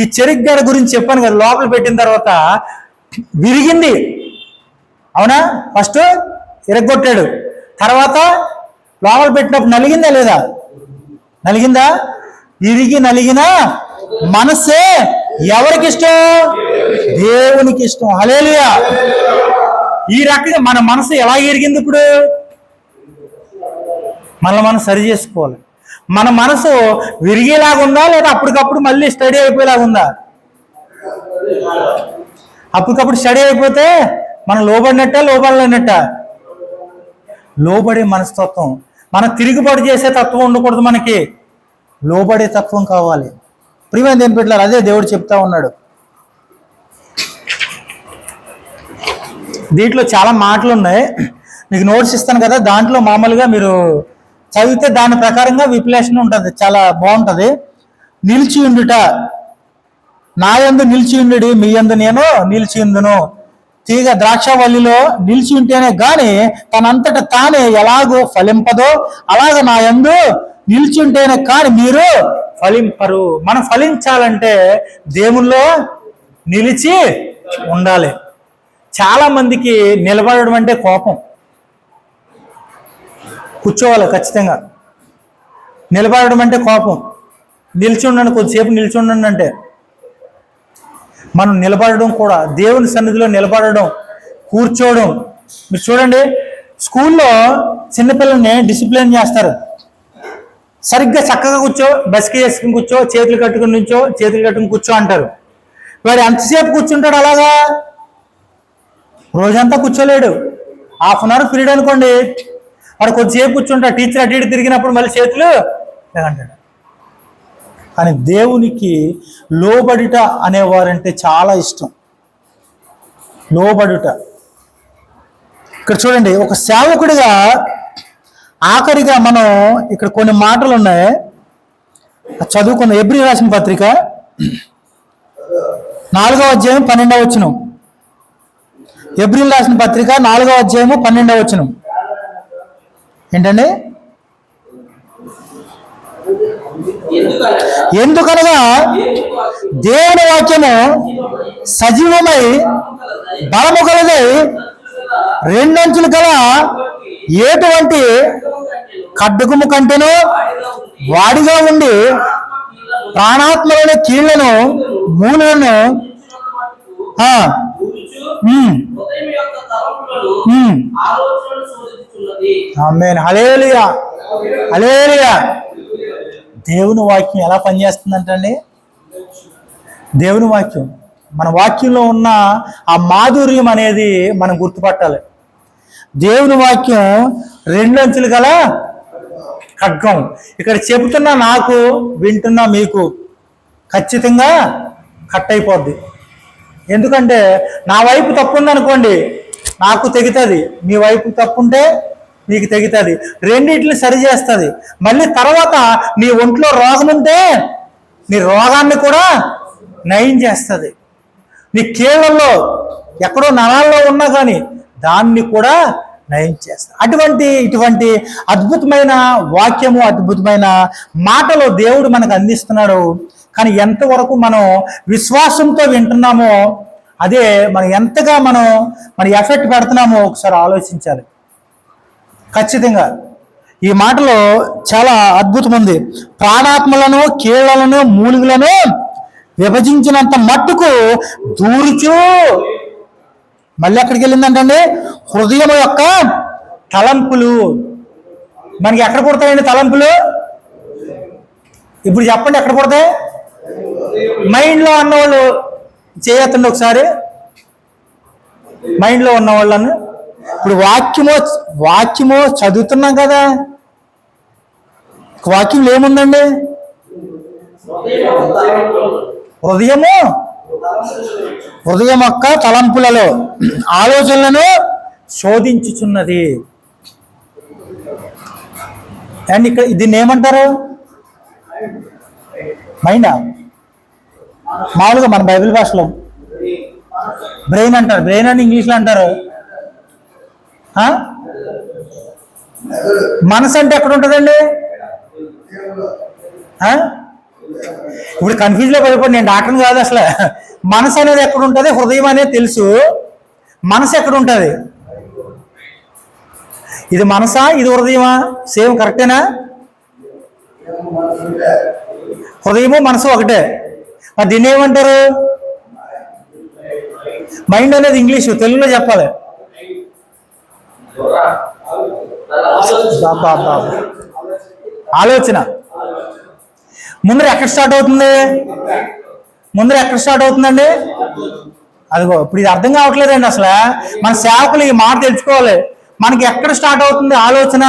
ఈ చెరిగ్గాడ గురించి చెప్పాను కదా, లోపల పెట్టిన తర్వాత విరిగింది, అవునా? ఫస్ట్ ఇరగొట్టాడు, తర్వాత లోపల పెట్టినప్పుడు నలిగిందా లేదా? నలిగిందా? ఇరిగి నలిగిన మనస్సే ఎవరికి ఇష్టం? దేవునికి ఇష్టం. హల్లెలూయా. ఈ రకంగా మన మనసు ఎలా ఇరిగింది? ఇప్పుడు మనం సరి చేసుకోవాలి. మన మనసు విరిగేలాగుందా లేదా అప్పటికప్పుడు మళ్ళీ స్టడీ అయిపోయేలాగుందా? అప్పటికప్పుడు స్టడీ అయిపోతే మనం లోబడినట్ట లోబడలేనట్ట? లోబడే మనస్తత్వం. మనం తిరుగుబాటు చేసే తత్వం ఉండకూడదు, మనకి లోబడే తత్వం కావాలి. ప్రియమైన దేవుని బిడ్డలారా, అదే దేవుడు చెప్తా ఉన్నాడు. దీంట్లో చాలా మాటలు ఉన్నాయి, మీకు నోట్స్ ఇస్తాను కదా, దాంట్లో మామూలుగా మీరు చదివితే దాని ప్రకారంగా విప్లేషణ ఉంటుంది, చాలా బాగుంటుంది. నిలిచి ఉండుట, నా యందు నిలిచి ఉండు, మీ యందు నేను నిలిచి ఉందును. తీగ ద్రాక్షవల్లిలో నిలిచి ఉంటేనే గాని తనంతట తానే ఎలాగో ఫలింపదో అలాగ నా యందు నిలిచి ఉంటేనే కానీ మీరు ఫలింపరు. మనం ఫలించాలంటే దేవుల్లో నిలిచి ఉండాలి. చాలా మందికి నిలబడడం అంటే కోపం. కూర్చోవాలి ఖచ్చితంగా. నిలబడడం అంటే కోపం. నిలిచి ఉండండి, కొద్దిసేపు నిలిచి ఉండండి అంటే. మనం నిలబడడం కూడా, దేవుని సన్నిధిలో నిలబడడం, కూర్చోవడం. మీరు చూడండి, స్కూల్లో చిన్నపిల్లల్ని డిసిప్లిన్ చేస్తారు. సరిగ్గా చక్కగా కూర్చో, బస్కి వేసుకుని కూర్చో, చేతులు కట్టుకుని నుంచో, చేతులు కట్టుకుని కూర్చో అంటారు. వాడు ఎంతసేపు కూర్చుంటాడు అలాగా? రోజంతా కూర్చోలేడు. హాఫ్ అన్ అవర్ పీరియడ్ అనుకోండి, వాడు కొద్దిసేపు కూర్చుంటాడు. టీచర్ అటు ఇటు తిరిగినప్పుడు మళ్ళీ చేతులు అంటాడు. కానీ దేవునికి లోబడుట అనేవారంటే చాలా ఇష్టం. లోబడుట. ఇక్కడ చూడండి, ఒక సేవకుడిగా ఆఖరిగా మనం ఇక్కడ కొన్ని మాటలు ఉన్నాయి, చదువుకున్న. హెబ్రీ రాసిన పత్రిక 4వ అధ్యాయం 12వ వచనం. హెబ్రీ రాసిన పత్రిక 4వ అధ్యాయము 12వ వచనం. ఏంటండి? ఎందుకనగా దేవుని వాక్యము సజీవమై బలము కలదై రెండంచులు గల ఎటువంటి ఖడ్గము కంటేనో వాడిగా ఉండి ప్రాణాత్మలోని కీళ్లను మూలను ఆమేన్. హల్లెలూయా, హల్లెలూయా. దేవుని వాక్యం ఎలా పనిచేస్తుందంటండి? దేవుని వాక్యం, మన వాక్యంలో ఉన్న ఆ మాధుర్యం అనేది మనం గుర్తుపట్టాలి. దేవుని వాక్యం రెండంచులు గల ఖడ్గం. ఇక్కడ చెబుతున్నా నాకు, వింటున్నా మీకు ఖచ్చితంగా కట్ అయిపోద్ది. ఎందుకంటే నా వైపు తప్పు ఉందనుకోండి, నాకు తెగుతుంది. మీ వైపు తప్పు ఉంటే నీకు తెగుతుంది. రెండింటిని సరి చేస్తుంది. మళ్ళీ తర్వాత నీ ఒంట్లో రోగం ఉంటే నీ రోగాన్ని కూడా నయం చేస్తుంది. నీ కీళ్ళల్లో ఎక్కడో నరాల్లో ఉన్నా కానీ దాన్ని కూడా నయం చేస్తుంది. ఇటువంటి అద్భుతమైన వాక్యము, అద్భుతమైన మాటలు దేవుడు మనకు అందిస్తున్నాడు. కానీ ఎంతవరకు మనం విశ్వాసంతో వింటున్నామో, అదే మనం ఎంతగా మన ఎఫెక్ట్ పెడుతున్నామో ఒకసారి ఆలోచించాలి. ఖచ్చితంగా ఈ మాటలో చాలా అద్భుతం ఉంది. ప్రాణాత్మలను, కీళ్లను, మూలుగులను విభజించినంత మట్టుకు దూరుచు, మళ్ళీ ఎక్కడికి వెళ్ళిందంటండి? హృదయం యొక్క తలంపులు. మనకి ఎక్కడ పుడతాయండి తలంపులు? ఇప్పుడు చెప్పండి, ఎక్కడ పుడతాయి? మైండ్లో ఉన్నవాళ్ళు చేయొద్దండి ఒకసారి. మైండ్లో ఉన్న వాళ్ళను. ఇప్పుడు వాక్యము చదువుతున్నాం కదా, వాక్యంలో ఏముందండి? హృదయం యొక్క తలంపులలో ఆలోచనలను శోధించుచున్నది. అండ్ ఇక్కడ దీన్ని ఏమంటారు? మైండా? మామూలుగా మన బైబిల్ భాషలో బ్రెయిన్ అంటారు. బ్రెయిన్ అని ఇంగ్లీష్లో అంటారు. మనసు అంటే ఎక్కడ ఉంటుందండి? ఆ? ఇప్పుడు కన్ఫ్యూజ్లో పడిపోయి నేను డాక్టర్ని కాదు అసలు. మనసు అనేది ఎక్కడ ఉంటుంది, హృదయం అనేది తెలుసు, మనసు ఎక్కడ ఉంటుంది? ఇది మనసా, ఇది హృదయమా? సేమ్ కరెక్టేనా? హృదయము మనసు ఒకటే. మరి దీన్ని ఏమంటారు? మైండ్ అనేది ఇంగ్లీషు, తెలుగులో చెప్పాలి. ఆలోచన ముందర ఎక్కడ స్టార్ట్ అవుతుంది? ముందర ఎక్కడ స్టార్ట్ అవుతుందండి? అదిగో ఇప్పుడు ఇది అర్థం కావట్లేదండి అసలు. మన సేవకులు ఈ మాట తెలుసుకోవాలి. మనకి ఎక్కడ స్టార్ట్ అవుతుంది ఆలోచన?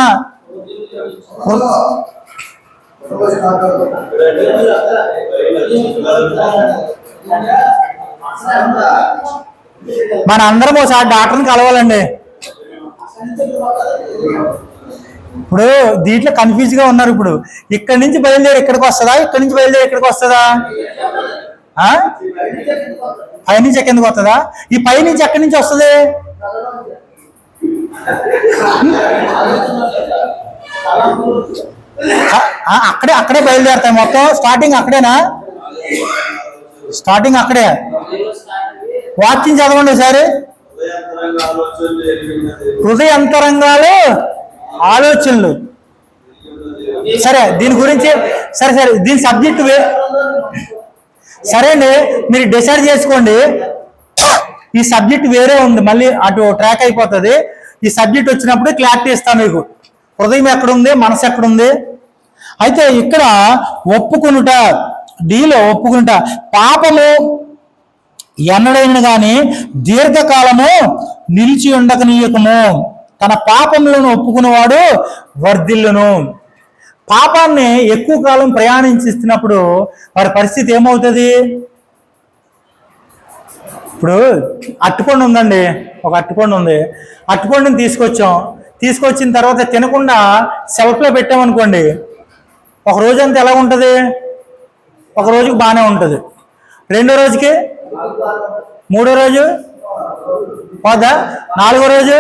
మన అందరం ఒకసారి డాక్టర్ని కలవాలండి. ఇప్పుడు దీంట్లో కన్ఫ్యూజ్ గా ఉన్నారు. ఇప్పుడు ఇక్కడి నుంచి బయలుదేరి ఇక్కడికి వస్తుందా, ఇక్కడి నుంచి బయలుదేరి ఇక్కడికి వస్తుందా? పై నుంచి ఎక్కడికి వస్తుందా? ఈ పై నుంచి ఎక్కడి నుంచి వస్తుంది? అక్కడే బయలుదేరుతాయి మొత్తం. స్టార్టింగ్ అక్కడేనా? స్టార్టింగ్ అక్కడే. వాక్యం చదవండి ఒకసారి. హృదయ అంతరంగాలు ఆలోచనలు. సరే దీని గురించి సరే దీని సబ్జెక్ట్ సరే అండి, మీరు డిసైడ్ చేసుకోండి. ఈ సబ్జెక్ట్ వేరే ఉంది, మళ్ళీ అటు ట్రాక్ అయిపోతుంది. ఈ సబ్జెక్ట్ వచ్చినప్పుడు క్లారిటీ ఇస్తాను మీకు. హృదయం ఎక్కడుంది, మనసు ఎక్కడుంది. అయితే ఇక్కడ ఒప్పుకునుట, డీలో ఒప్పుకునుట, పాపము ఎన్నడైన కానీ దీర్ఘకాలము నిలిచి ఉండకనీయకము, తన పాపములను ఒప్పుకునేవాడు వర్ధిల్లును. పాపాన్ని ఎక్కువ కాలం ప్రయాణించిస్తున్నప్పుడు వారి పరిస్థితి ఏమవుతుంది? ఇప్పుడు అట్టుపండు ఉందండి, ఒక అట్టుపండు ఉంది. అట్టుపండుని తీసుకొచ్చిన తర్వాత తినకుండా సెల్ఫ్లో పెట్టామనుకోండి, ఒక రోజంతా ఎలా ఉంటుంది? ఒక రోజుకి బాగానే ఉంటుంది. రెండో రోజుకి, మూడో రోజు పోదా, నాలుగో రోజు,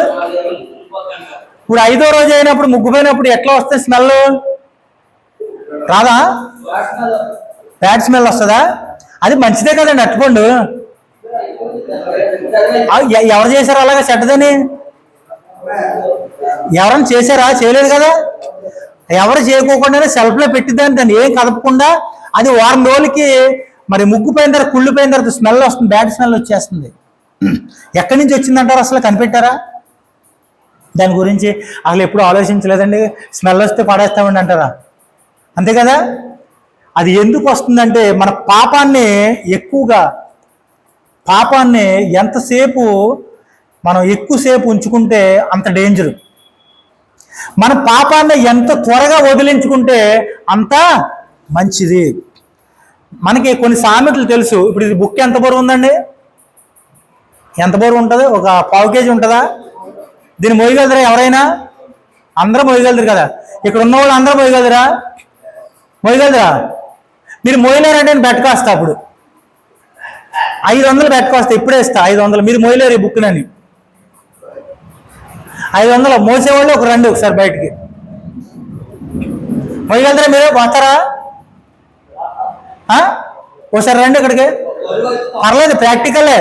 ఇప్పుడు ఐదో రోజు అయినప్పుడు ముగ్గుపోయినప్పుడు ఎట్లా వస్తుంది స్మెల్? రాదా? బ్యాడ్ స్మెల్ వస్తుందా? అది మంచిదే కదండి అట్టుపండు. ఎవరు చేశారు అలాగా చెడ్డదని? ఎవరైనా చేశారా? చేయలేదు కదా. ఎవరు చేయకోకుండానే సెల్ఫ్లో పెట్టిద్దాన్ని, దాన్ని ఏం కదపకుండా అది వారం రోజులకి మరి ముగ్గుపోయిన తర్వాత, కుళ్ళిపోయిన తర్వాత స్మెల్ వస్తుంది, బ్యాడ్ స్మెల్ వచ్చేస్తుంది. ఎక్కడి నుంచి వచ్చిందంటారు? అసలు కనిపెట్టారా? దాని గురించి అసలు ఎప్పుడు ఆలోచించలేదండి. స్మెల్ వస్తే పడేస్తామండి అంటారా? అంతే కదా. అది ఎందుకు వస్తుందంటే మన పాపాన్ని ఎంతసేపు మనం ఎక్కువసేపు ఉంచుకుంటే అంత డేంజరు. మన పాపాన్ని ఎంత త్వరగా వదిలించుకుంటే అంత మంచిది. మనకి కొన్ని సామెతలు తెలుసు. ఇప్పుడు ఇది బుక్ ఎంత బరువు ఉందండి? ఎంత బరువు ఉంటుంది? ఒక 1/4 kg ఉంటుందా? దీన్ని మోయగలరా ఎవరైనా? అందరూ మోయగలరు కదా. ఇక్కడ ఉన్న వాళ్ళు అందరూ మోయగలరా? మీరు మోయలేరంటే నేను బెట్టకొస్తా. అప్పుడు 500 బెట్టకొస్తా, ఇప్పుడే ఇస్తా 500. మీరు మోయలేరు ఈ బుక్నని. 500 మోసేవాళ్ళు ఒక రండి ఒకసారి బయటికి. మోయగలరా? మీరు వస్తారా? ఒకసారి రండి ఇక్కడికి. పర్లేదు, ప్రాక్టికలే.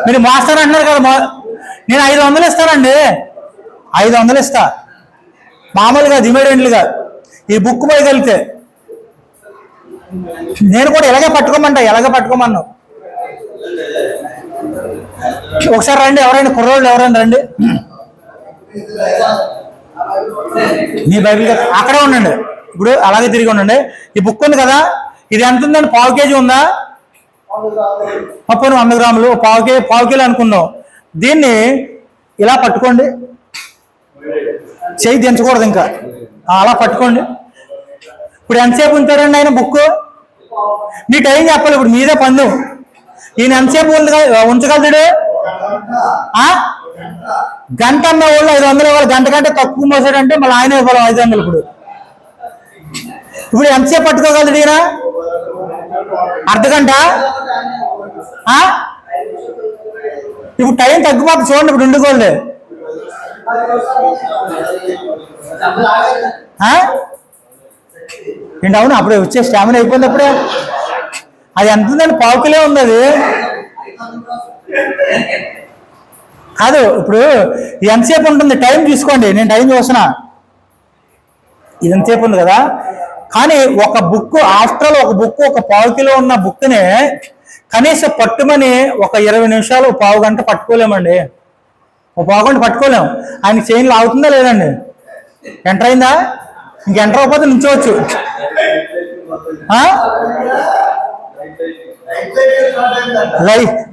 మీరు మాస్టర్ అంటున్నారు కదా, నేను 500 ఇస్తానండి. 500 ఇస్తా మామూలుగా, ఇమీడియట్లీగా. ఈ బుక్ పోయగలిగితే నేను కూడా ఎలాగే పట్టుకోమన్నా. ఒకసారి రండి, ఎవరైనా కుర్రోళ్ళు ఎవరైనా రండి. మీ బైబిల్ అక్కడే ఉండండి. ఇప్పుడు అలాగే తిరిగి ఉండండి. ఈ బుక్ ఉంది కదా, ఇది ఎంత ఉందండి? 1/4 kg ఉందా? 100 గ్రాములు, 1/4 కిలో అనుకుందాం. దీన్ని ఇలా పట్టుకోండి, చేయి దించకూడదు ఇంకా, అలా పట్టుకోండి. ఇప్పుడు ఎంతసేపు ఉంచారండి ఆయన బుక్? మీ టైం చెప్పాలి. ఇప్పుడు మీదే పందు. ఈయన ఎంతసేపు ఉంచగలుగుతాడు? గంట అన్న వాళ్ళు 500 ఇవ్వాలి. గంట కంటే తక్కువ మోసాడంటే మళ్ళీ ఆయన ఇవ్వాలి 500. ఇప్పుడు ఎంతసేపు పట్టుకోగలడు ఈయన? అర్ధగంట? ఇప్పుడు టైం తగ్గిపోతుంది చూడండి. ఇప్పుడు ఉండుకోండి. ఏంటి అవును అప్పుడే వచ్చే స్టామినా అయిపోయింది అప్పుడే. అది ఎంత ఉందండి, పావుకిలే ఉంది అది. కాదు ఇప్పుడు ఎంతసేపు ఉంటుంది టైం చూసుకోండి, నేను టైం చూస్తున్నా, ఇది ఎంతసేపు ఉంది కదా. కానీ ఒక బుక్ ఆఫ్టర్ ఒక బుక్ ఒక పావు కిలో ఉన్న బుక్ని కనీసం పట్టుమని ఒక 20 నిమిషాలు పావు గంట పట్టుకోలేమండి. ఒక పావు గంట పట్టుకోలేం. ఆయన చైన్లు అవుతుందా లేదండి? ఎంటర్ అయిందా? ఇంక ఎంటర్ అవ్వకపోతే నుంచోవచ్చు.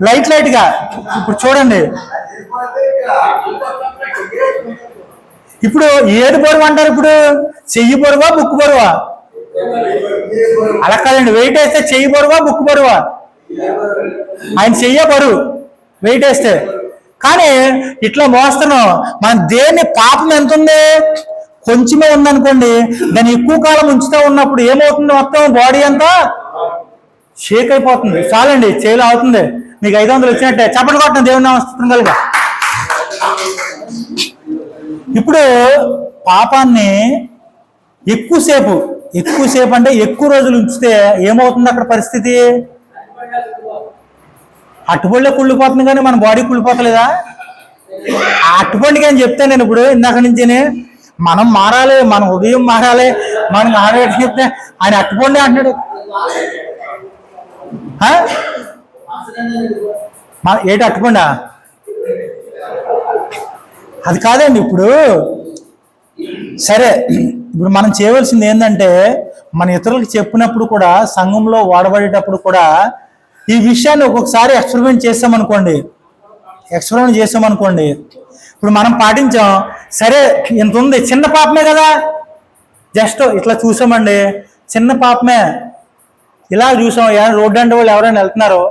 లైట్ లైట్గా ఇప్పుడు చూడండి. ఇప్పుడు ఏది బరువు అంటారు? ఇప్పుడు చెయ్యి బరువా బుక్ బరువా? అలా కాదండి, వెయిట్ వేస్తే చెయ్యి బరువా బుక్ బరువా? ఆయన చెయ్యే బరువు వెయిట్ వేస్తే. కానీ ఇట్లా మోస్తున్నాం మన దేన్ని. పాపం ఎంత ఉంది? కొంచెమే ఉందనుకోండి, దాన్ని ఎక్కువ కాలం ఉంచుతూ ఉన్నప్పుడు ఏమవుతుంది? మొత్తం బాడీ అంతా షేక్ అయిపోతుంది. చాలండి, చేయలు అవుతుంది. మీకు 500 వచ్చినట్టే. చప్పట్లు కొట్టండి దేవుని నామస్తుతం కలుగా. ఇప్పుడు పాపాన్ని ఎక్కువసేపు అంటే ఎక్కువ రోజులు ఉంచితే ఏమవుతుంది అక్కడ పరిస్థితి? అట్టుపళ్ళే కుళ్ళిపోతుంది కానీ మన బాడీ కుళ్ళిపోతలేదా? ఆ అట్టుపండికి అని చెప్తే నేను ఇప్పుడు ఇందాక నుంచి మనం మారాలి, మన ఉదయం మారాలి, మనం మారేటి చెప్తే ఆయన అట్టుపండి అంటున్నాడు. ఏంటి అట్టుపండా? అది కాదండి. ఇప్పుడు సరే, ఇప్పుడు మనం చేయవలసింది ఏంటంటే మన ఇతరులకు చెప్పినప్పుడు కూడా, సంఘంలో వాడబడేటప్పుడు కూడా ఈ విషయాన్ని ఒక్కొక్కసారి ఎక్స్పెరిమెంట్ చేసామనుకోండి, ఇప్పుడు మనం పాటించాం. సరే ఇంత ఉంది, చిన్న పాపమే కదా, జస్ట్ ఇట్లా చూసామండి, చిన్న పాపమే, ఇలా చూసాం. రోడ్డు అంటే వాళ్ళు ఎవరైనా వెళ్తున్నారో,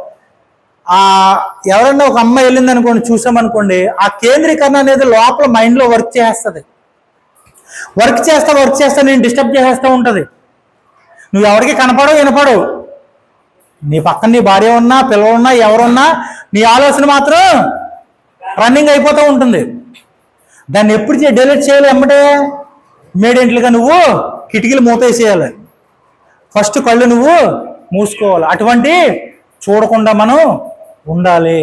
ఎవరైనా ఒక అమ్మాయి వెళ్ళింది అనుకోండి, చూసామనుకోండి, ఆ కేంద్రీకరణ అనేది లోపల మైండ్లో వర్క్ చేస్తుంది. వర్క్ చేస్తా నేను డిస్టర్బ్ చేసేస్తూ ఉంటుంది. నువ్వు ఎవరికి కనపడవు వినపడవు. నీ పక్కన నీ భార్య ఉన్నా, పిల్లలున్నా, ఎవరున్నా, నీ ఆలోచన మాత్రం రన్నింగ్ అయిపోతూ ఉంటుంది. దాన్ని ఎప్పుడు డెలీట్ చేయాలి? ఎమ్మటే ఇమ్మీడియట్లుగా నువ్వు కిటికీలు మూతేసేయాలి. ఫస్ట్ కళ్ళు నువ్వు మూసుకోవాలి. అటువంటి చూడకుండా మనం ఉండాలి.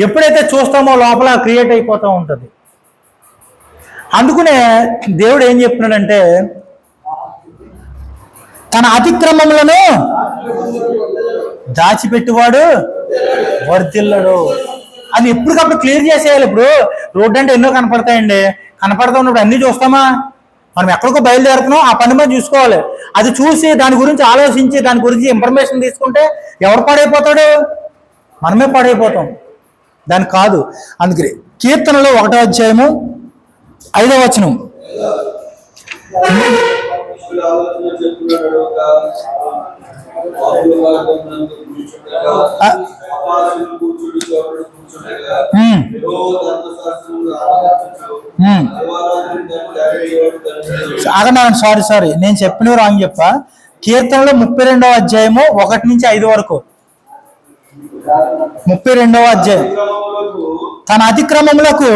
ఎప్పుడైతే చూస్తామో లోపల క్రియేట్ అయిపోతూ ఉంటుంది. అందుకనే దేవుడు ఏం చెప్తున్నాడంటే, తన అతిక్రమములను దాచిపెట్టువాడు వర్ధిల్లడు. అది ఎప్పటికప్పుడు క్లియర్ చేసేయాలి. ఇప్పుడు రోడ్డు అంటే ఎన్నో కనపడతాయండి, కనపడతా ఉన్నప్పుడు అన్నీ చూస్తామా? మనం ఎక్కడికో బయలుదేరుతున్నాం, ఆ పని మీద చూసుకోవాలి. అది చూసి దాని గురించి ఆలోచించి దాని గురించి ఇన్ఫర్మేషన్ తీసుకుంటే ఎవరు పాడైపోతాడు? మనమే పాడైపోతాం. దాని కాదు. అందుకని కీర్తనలో 1వ అధ్యాయము 5వ వచనం, సారీ నేను చెప్పిన రాంగ్ చెప్పా. కీర్తనలో 32వ అధ్యాయము 1 నుంచి 5 వరకు. 32వ అధ్యాయం. తన అతిక్రమములకు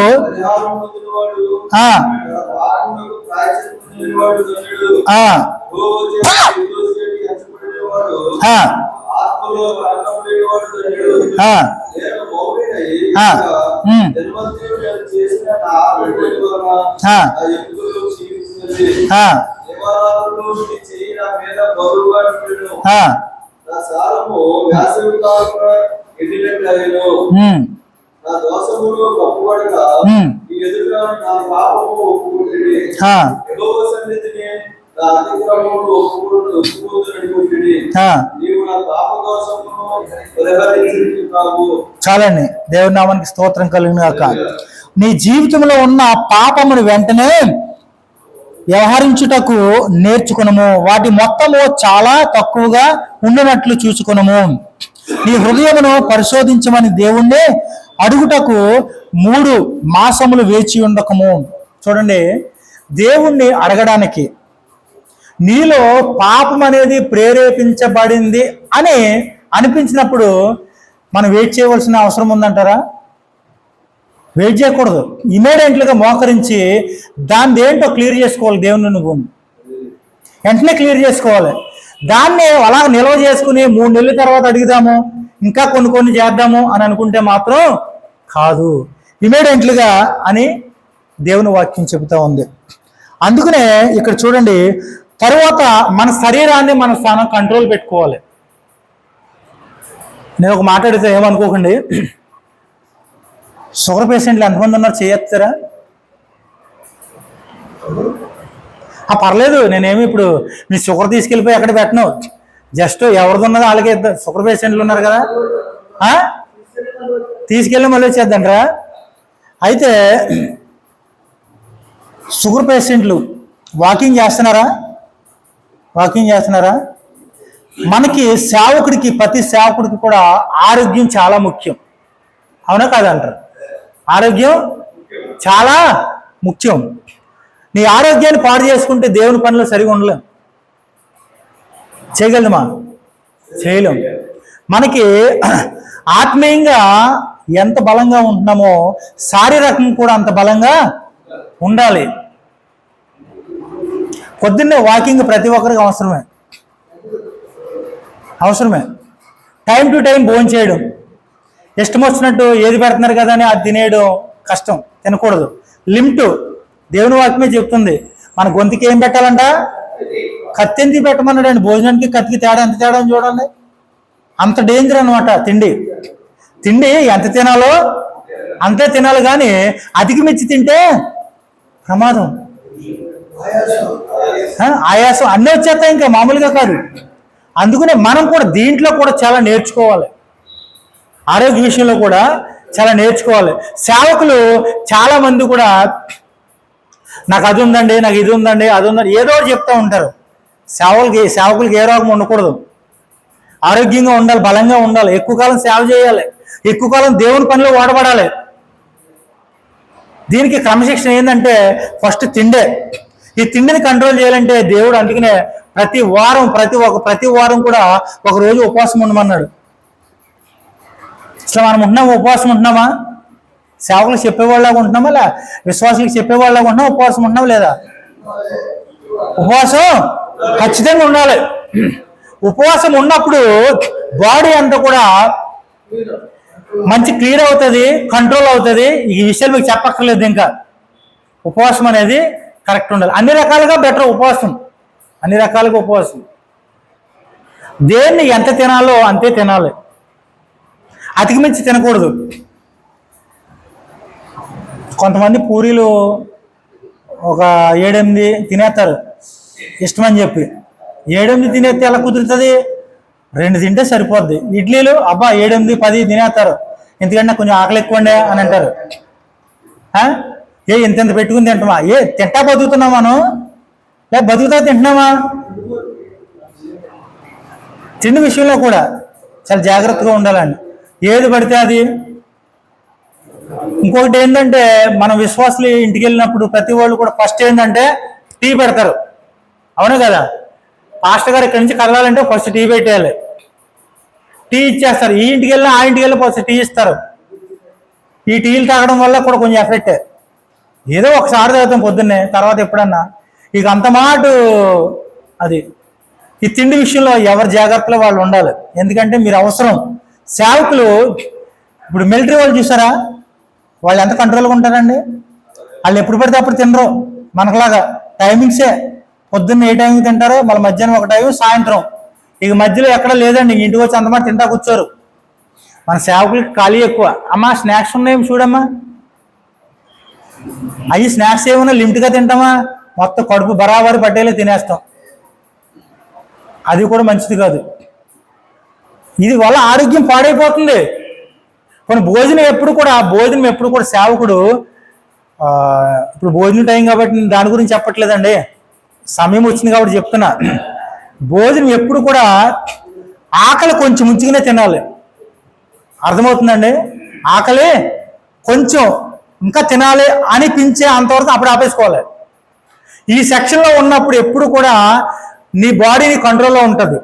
చాలండి. దేవుని నామానికి స్తోత్రం కలుగును గాక. నీ జీవితంలో ఉన్న పాపమును వెంటనే వ్యవహరించుటకు నేర్చుకునము. వాటి మొత్తము చాలా తక్కువగా ఉండినట్లు చూసుకునము. నీ హృదయమును పరిశోధించమని దేవుణ్ణి అడుగుటకు 3 మాసములు వేచి ఉండకము. చూడండి, దేవుణ్ణి అడగడానికి నీలో పాపం అనేది ప్రేరేపించబడింది అని అనిపించినప్పుడు మనం వెయిట్ చేయవలసిన అవసరం ఉందంటారా? వెయిట్ చేయకూడదు. ఇమీడియట్లుగా మోకరించి దాన్ని ఏంటో క్లియర్ చేసుకోవాలి దేవుని నువ్వు. వెంటనే క్లియర్ చేసుకోవాలి. దాన్ని అలా నిల్వ చేసుకుని 3 నెలల తర్వాత అడుగుదాము, ఇంకా కొన్ని చేద్దాము అని అనుకుంటే మాత్రం కాదు, ఇమీడియట్లుగా అని దేవుని వాక్యం చెబుతా ఉంది. అందుకనే ఇక్కడ చూడండి, తరువాత మన శరీరాన్ని మన స్థానం కంట్రోల్ పెట్టుకోవాలి. నేను ఒక మాట అడిగితే ఏమనుకోకండి, షుగర్ పేషెంట్లు ఎంతమంది ఉన్నారు చేయొస్తారా? పర్లేదు, నేనేమి ఇప్పుడు మీ షుగర్ తీసుకెళ్ళిపోయి ఎక్కడ పెట్టను, జస్ట్ ఎవరిది ఉన్నదో వాళ్ళకే ఇద్దాం. షుగర్ పేషెంట్లు ఉన్నారు కదా, తీసుకెళ్ళి మళ్ళీ వచ్చేద్దంట్రా. అయితే షుగర్ పేషెంట్లు వాకింగ్ చేస్తున్నారా? మనకి సేవకుడికి, ప్రతి సేవకుడికి కూడా ఆరోగ్యం చాలా ముఖ్యం, అవునా కాదంటారు? ఆరోగ్యం చాలా ముఖ్యం. నీ ఆరోగ్యాన్ని పాడు చేసుకుంటే దేవుని పనిలో సరిగా ఉండలేం. చేయగలమా? చేయలేం. మనకి ఆత్మీయంగా ఎంత బలంగా ఉంటున్నామో శారీరకం కూడా అంత బలంగా ఉండాలి. పొద్దున్నే వాకింగ్ ప్రతి ఒక్కరికి అవసరమే. టైం టు టైం భోజనం చేయడం, ఇష్టం వచ్చినట్టు ఏది పెడుతున్నారు కదా అని అది తినేయడం కష్టం, తినకూడదు. లిమిట్ దేవుని వాక్యమే చెప్తుంది. మన గొంతుకి ఏం పెట్టాలంట? కత్తి ఎందుకు పెట్టమన్నాడండి? భోజనానికి కత్తికి తేడా ఎంత తేడా అని చూడండి. అంత డేంజర్ అనమాట తిండి. ఎంత తినాలో అంతే తినాలి, కానీ అధిక మించి తింటే ప్రమాదం, ఆయాసం అన్నీ వచ్చేస్తాయి, ఇంకా మామూలుగా కాదు. అందుకనే మనం కూడా దీంట్లో కూడా చాలా నేర్చుకోవాలి, ఆరోగ్య విషయంలో కూడా చాలా నేర్చుకోవాలి. సేవకులు చాలా మంది కూడా నాకు అది ఉందండి, నాకు ఇది ఉందండి, అది ఉందండి, ఏదో చెప్తూ ఉంటారు. సేవకులకి ఏ రోగం ఉండకూడదు, ఆరోగ్యంగా ఉండాలి, బలంగా ఉండాలి, ఎక్కువ కాలం సేవ చేయాలి, ఎక్కువ కాలం దేవుని పనిలో వాడబడాలి. దీనికి క్రమశిక్షణ ఏంటంటే ఫస్ట్ తిండే. ఈ తిండిని కంట్రోల్ చేయాలంటే దేవుడు అందుకనే ప్రతి వారం కూడా ఒక రోజు ఉపవాసం ఉండమన్నాడు. అసలు మనం ఉపవాసం ఉంటున్నామా? సేవకులకు చెప్పేవాళ్ళగా ఉంటున్నామా, లే విశ్వాసులకు చెప్పేవాళ్ళగా ఉంటున్నామా? ఉపవాసం ఉంటున్నాం లేదా? ఉపవాసం ఖచ్చితంగా ఉండాలి. ఉపవాసం ఉన్నప్పుడు బాడీ అంతా కూడా మంచి క్లియర్ అవుతుంది, కంట్రోల్ అవుతుంది. ఈ విషయాలు మీకు చెప్పక్కర్లేదు. ఇంకా ఉపవాసం అనేది కరెక్ట్ ఉండాలి. అన్ని రకాలుగా బెటర్ ఉపవాసం, దేన్ని ఎంత తినాలో అంతే తినాలి, అతికి మించి తినకూడదు. కొంతమంది పూరీలు ఒక 7-8 తినేస్తారు ఇష్టమని చెప్పి. 7-8 తినేస్తే ఎలా కుదురుతుంది? 2 తింటే సరిపోద్ది. ఇడ్లీలు 7-8-10 తినేస్తారు, ఎందుకంటే కొంచెం ఆకలి ఎక్కువండే అని అంటారు. ఇంత పెట్టుకుని తింటామా? తింటా బతుకుతున్నాం మనం, లేక బతుకుతా తింటున్నామా? తిండి విషయంలో కూడా చాలా జాగ్రత్తగా ఉండాలండి, ఏది పడితే అది. ఇంకొకటి ఏంటంటే, మన విశ్వాసులు ఇంటికి వెళ్ళినప్పుడు ప్రతి వాళ్ళు కూడా ఫస్ట్ ఏంటంటే టీ పెడతారు, అవును కదా? పాస్టర్ గారు ఇక్కడి నుంచి కదలాలంటే ఫస్ట్ టీ పెట్టేయాలి, టీ ఇచ్చేస్తారు. ఈ ఇంటికి వెళ్ళినా ఆ ఇంటికి వెళ్ళి ఫస్ట్ టీ ఇస్తారు. ఈ టీలు తాగడం వల్ల కూడా కొంచెం ఎఫెక్టే. ఏదో ఒకసారి తాగుతాం పొద్దున్నే, తర్వాత ఎప్పుడన్నా ఇక అంత మాట అది. ఈ తిండి విషయంలో ఎవరి జాగ్రత్తలో వాళ్ళు ఉండాలి, ఎందుకంటే మీరు అవసరం. సేవకులు ఇప్పుడు మిలిటరీ వాళ్ళు చూసారా, వాళ్ళు ఎంత కంట్రోల్గా ఉంటారండి? వాళ్ళు ఎప్పుడు పడితే అప్పుడు తినరు, మనకులాగా టైమింగ్సే. పొద్దున్న ఏ టైంకి తింటారో, మళ్ళీ మధ్యాహ్నం ఒక టైం, సాయంత్రం. ఇక మధ్యలో ఎక్కడ లేదండి, ఇంటికి వచ్చి అంతమాట తింటా కూర్చోరు. మన సేవకులకి ఖాళీ ఎక్కువ. అమ్మా స్నాక్స్ ఉన్నాయేమో చూడమ్మా, అవి స్నాక్స్ ఏమన్నా లిమిట్గా తింటామా? మొత్తం కడుపు బరాబరి పట్టేలా తినేస్తాం, అది కూడా మంచిది కాదు. ఇది వల్ల ఆరోగ్యం పాడైపోతుంది. కొన్ని భోజనం ఎప్పుడు కూడా సేవకుడు ఇప్పుడు భోజనం టైం కాబట్టి దాని గురించి చెప్పట్లేదండి, సమయం వచ్చింది కాబట్టి చెప్తున్నా. భోజనం ఎప్పుడు కూడా ఆకలి కొంచెం ముంచుగానే తినాలి, అర్థమవుతుందండి? ఆకలి కొంచెం ఇంకా తినాలి అనిపించే అంతవరకు అప్పుడు ఆపేసుకోవాలి. ఈ సెక్షన్లో ఉన్నప్పుడు ఎప్పుడు కూడా నీ బాడీ కంట్రోల్లో ఉంటుంది.